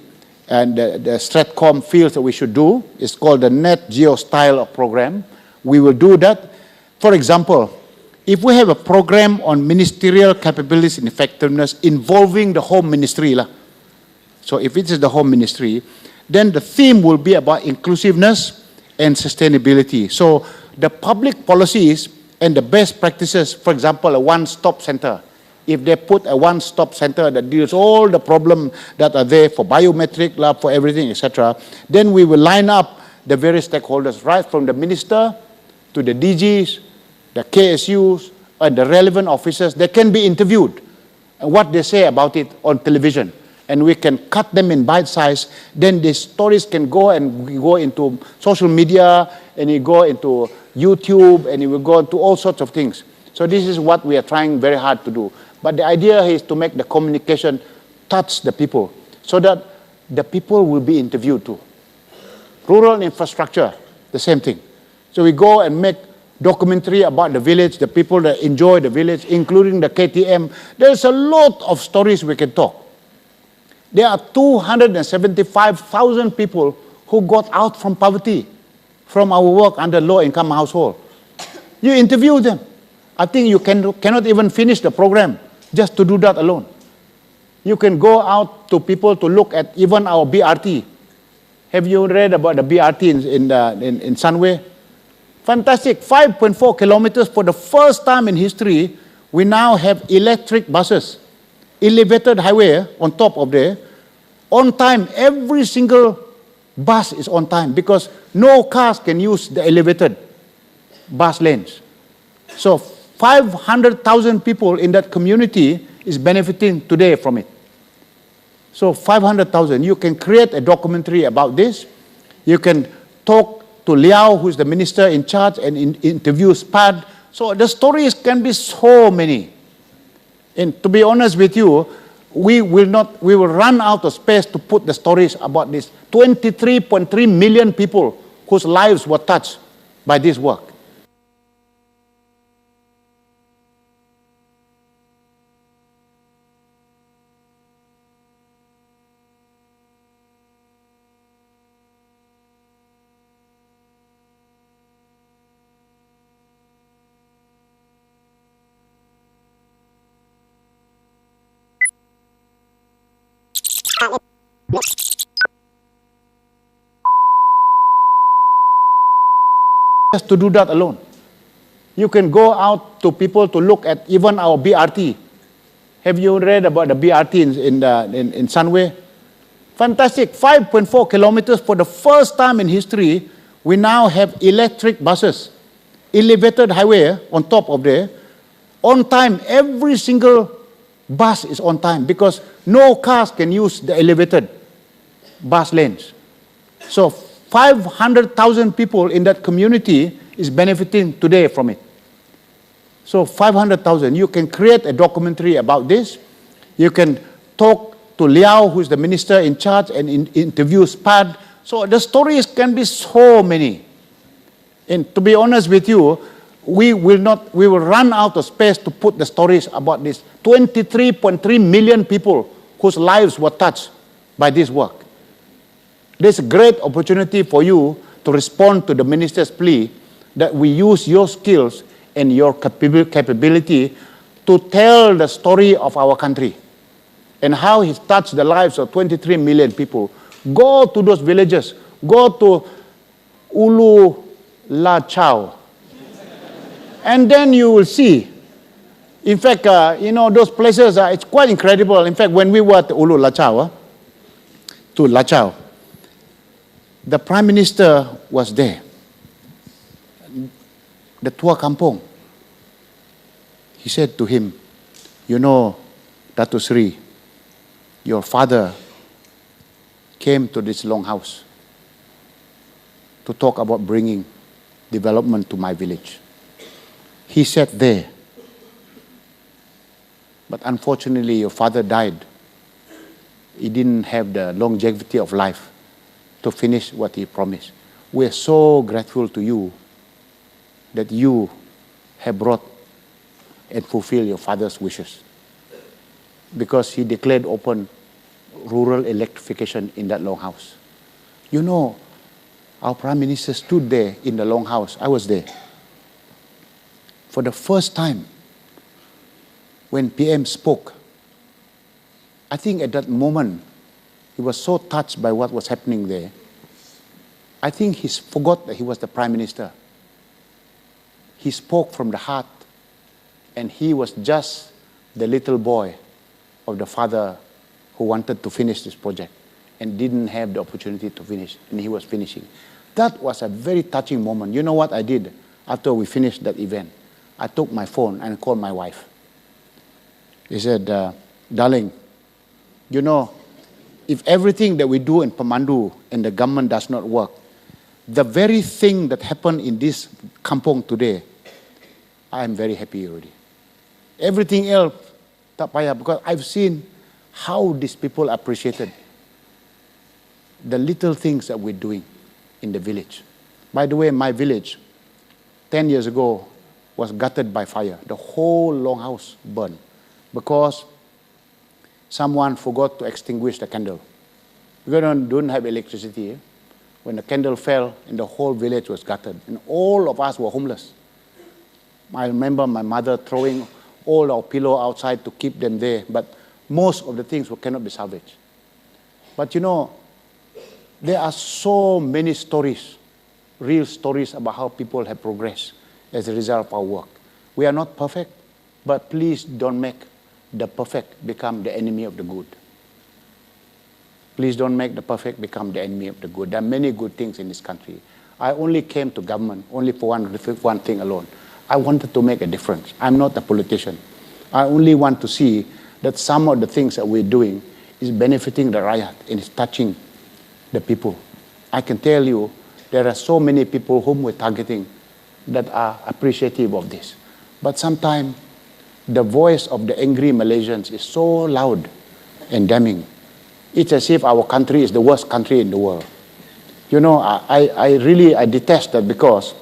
Speaker 1: and the Stratcom feels that we should do. It's called the Net Geo Style of Program. We will do that. For example, if we have a program on ministerial capabilities and effectiveness involving the Home Ministry, so if it is the Home Ministry, then the theme will be about inclusiveness and sustainability. So the public policies and the best practices, for example, a one-stop center. If they put a one-stop center that deals all the problems that are there for biometric, lab, for everything, etc., then we will line up the various stakeholders, right from the minister to the DGs, the KSUs, and the relevant officers. They can be interviewed, and what they say about it on television. And we can cut them in bite size. Then the stories can go into social media, and you go into YouTube, and it will go into all sorts of things. So this is what we are trying very hard to do. But the idea is to make the communication touch the people so that the people will be interviewed too. Rural infrastructure, the same thing. So we go and make documentary about the village, the people that enjoy the village, including the KTM. There's a lot of stories we can talk. There are 275,000 people who got out from poverty from our work under low-income household. You interview them. I think you cannot even finish the program just to do that alone. You can go out to people to look at even our BRT. Have you read about the BRT in Sunway? Fantastic, 5.4 kilometers. For the first time in history, we now have electric buses. Elevated highway on top of there. On time, every single bus is on time because no cars can use the elevated bus lanes. So 500,000 people in that community is benefiting today from it. So 500,000. You can create a documentary about this. You can talk to Liao, who is the minister in charge, and interview SPAD. So the stories can be so many. And to be honest with you, we will run out of space to put the stories about this 23.3 million people whose lives were touched by this work. Just to do that alone. You can go out to people to look at even our BRT. Have you read about the BRT in Sunway? Fantastic, 5.4 kilometers. For the first time in history, we now have electric buses. Elevated highway on top of there. On time, every single bus is on time because no cars can use the elevated bus lanes. So 500,000 people in that community is benefiting today from it. So 500,000. You can create a documentary about this. You can talk to Liao, who is the minister in charge, and interview SPAD. So the stories can be so many. And to be honest with you, we will run out of space to put the stories about this 23.3 million people whose lives were touched by this work. There's a great opportunity for you to respond to the minister's plea that we use your skills and your capability to tell the story of our country and how he's touched the lives of 23 million people. Go to those villages. Go to Ulu La Chao. And then you will see In fact, those places, it's quite incredible. In fact, when we were at Ulu Lachau, to Lachau, the Prime Minister was there. The Tua Kampung. He said to him, Dato Seri, your father came to this longhouse to talk about bringing development to my village. He sat there. But unfortunately, your father died. He didn't have the longevity of life to finish what he promised. We are so grateful to you that you have brought and fulfilled your father's wishes. Because he declared open rural electrification in that longhouse. Our Prime Minister stood there in the longhouse. I was there. For the first time, when PM spoke, I think at that moment, he was so touched by what was happening there. I think he forgot that he was the Prime Minister. He spoke from the heart, and he was just the little boy of the father who wanted to finish this project and didn't have the opportunity to finish, and he was finishing. That was a very touching moment. You know what I did after we finished that event? I took my phone and called my wife. He said, darling, if everything that we do in Pemandu and the government does not work, the very thing that happened in this kampung today, I am very happy already. Everything else, tak payah, because I've seen how these people appreciated the little things that we're doing in the village. By the way, my village, 10 years ago, was gutted by fire. The whole longhouse burned because someone forgot to extinguish the candle. We don't have electricity. When the candle fell, and the whole village was gutted, and all of us were homeless. I remember my mother throwing all our pillow outside to keep them there, but most of the things cannot be salvaged. But there are so many stories, real stories about how people have progressed as a result of our work. We are not perfect, but please don't make the perfect become the enemy of the good. Please don't make the perfect become the enemy of the good. There are many good things in this country. I only came to government only for one thing alone. I wanted to make a difference. I'm not a politician. I only want to see that some of the things that we're doing is benefiting the rakyat and is touching the people. I can tell you there are so many people whom we're targeting that are appreciative of this. But sometimes the voice of the angry Malaysians is so loud and damning. It's as if our country is the worst country in the world. I detest that because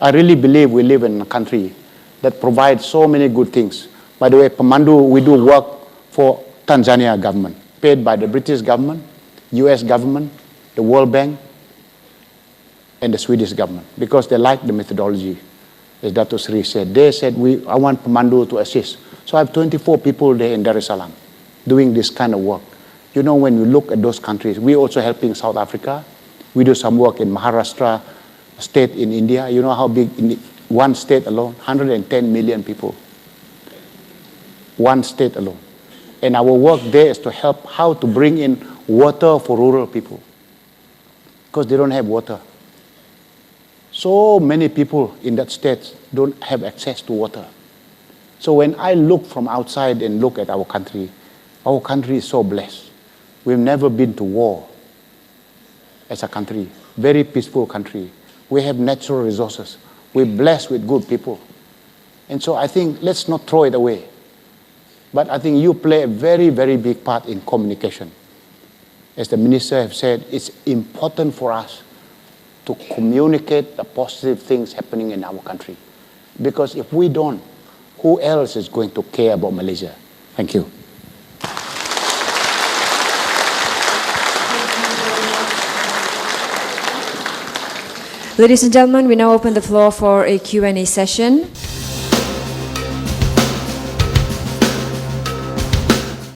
Speaker 1: I really believe we live in a country that provides so many good things. By the way, Pemandu, we do work for Tanzania government, paid by the British government, US government, the World Bank, and the Swedish government, because they like the methodology, as Dato Seri said. They said, I want Pemandu to assist. So I have 24 people there in Dar es Salaam doing this kind of work. When you look at those countries, we're also helping South Africa. We do some work in Maharashtra state in India. You know how big in one state alone? 110 million people. One state alone. And our work there is to help how to bring in water for rural people, because they don't have water. So many people in that state don't have access to water. So when I look from outside and look at our country is so blessed. We've never been to war as a country. Very peaceful country. We have natural resources. We're blessed with good people. And so I think let's not throw it away. But I think you play a very, very big part in communication. As the minister have said, it's important for us to communicate the positive things happening in our country. Because if we don't, who else is going to care about Malaysia? Thank you.
Speaker 2: Ladies and gentlemen, we now open the floor for a Q&A session.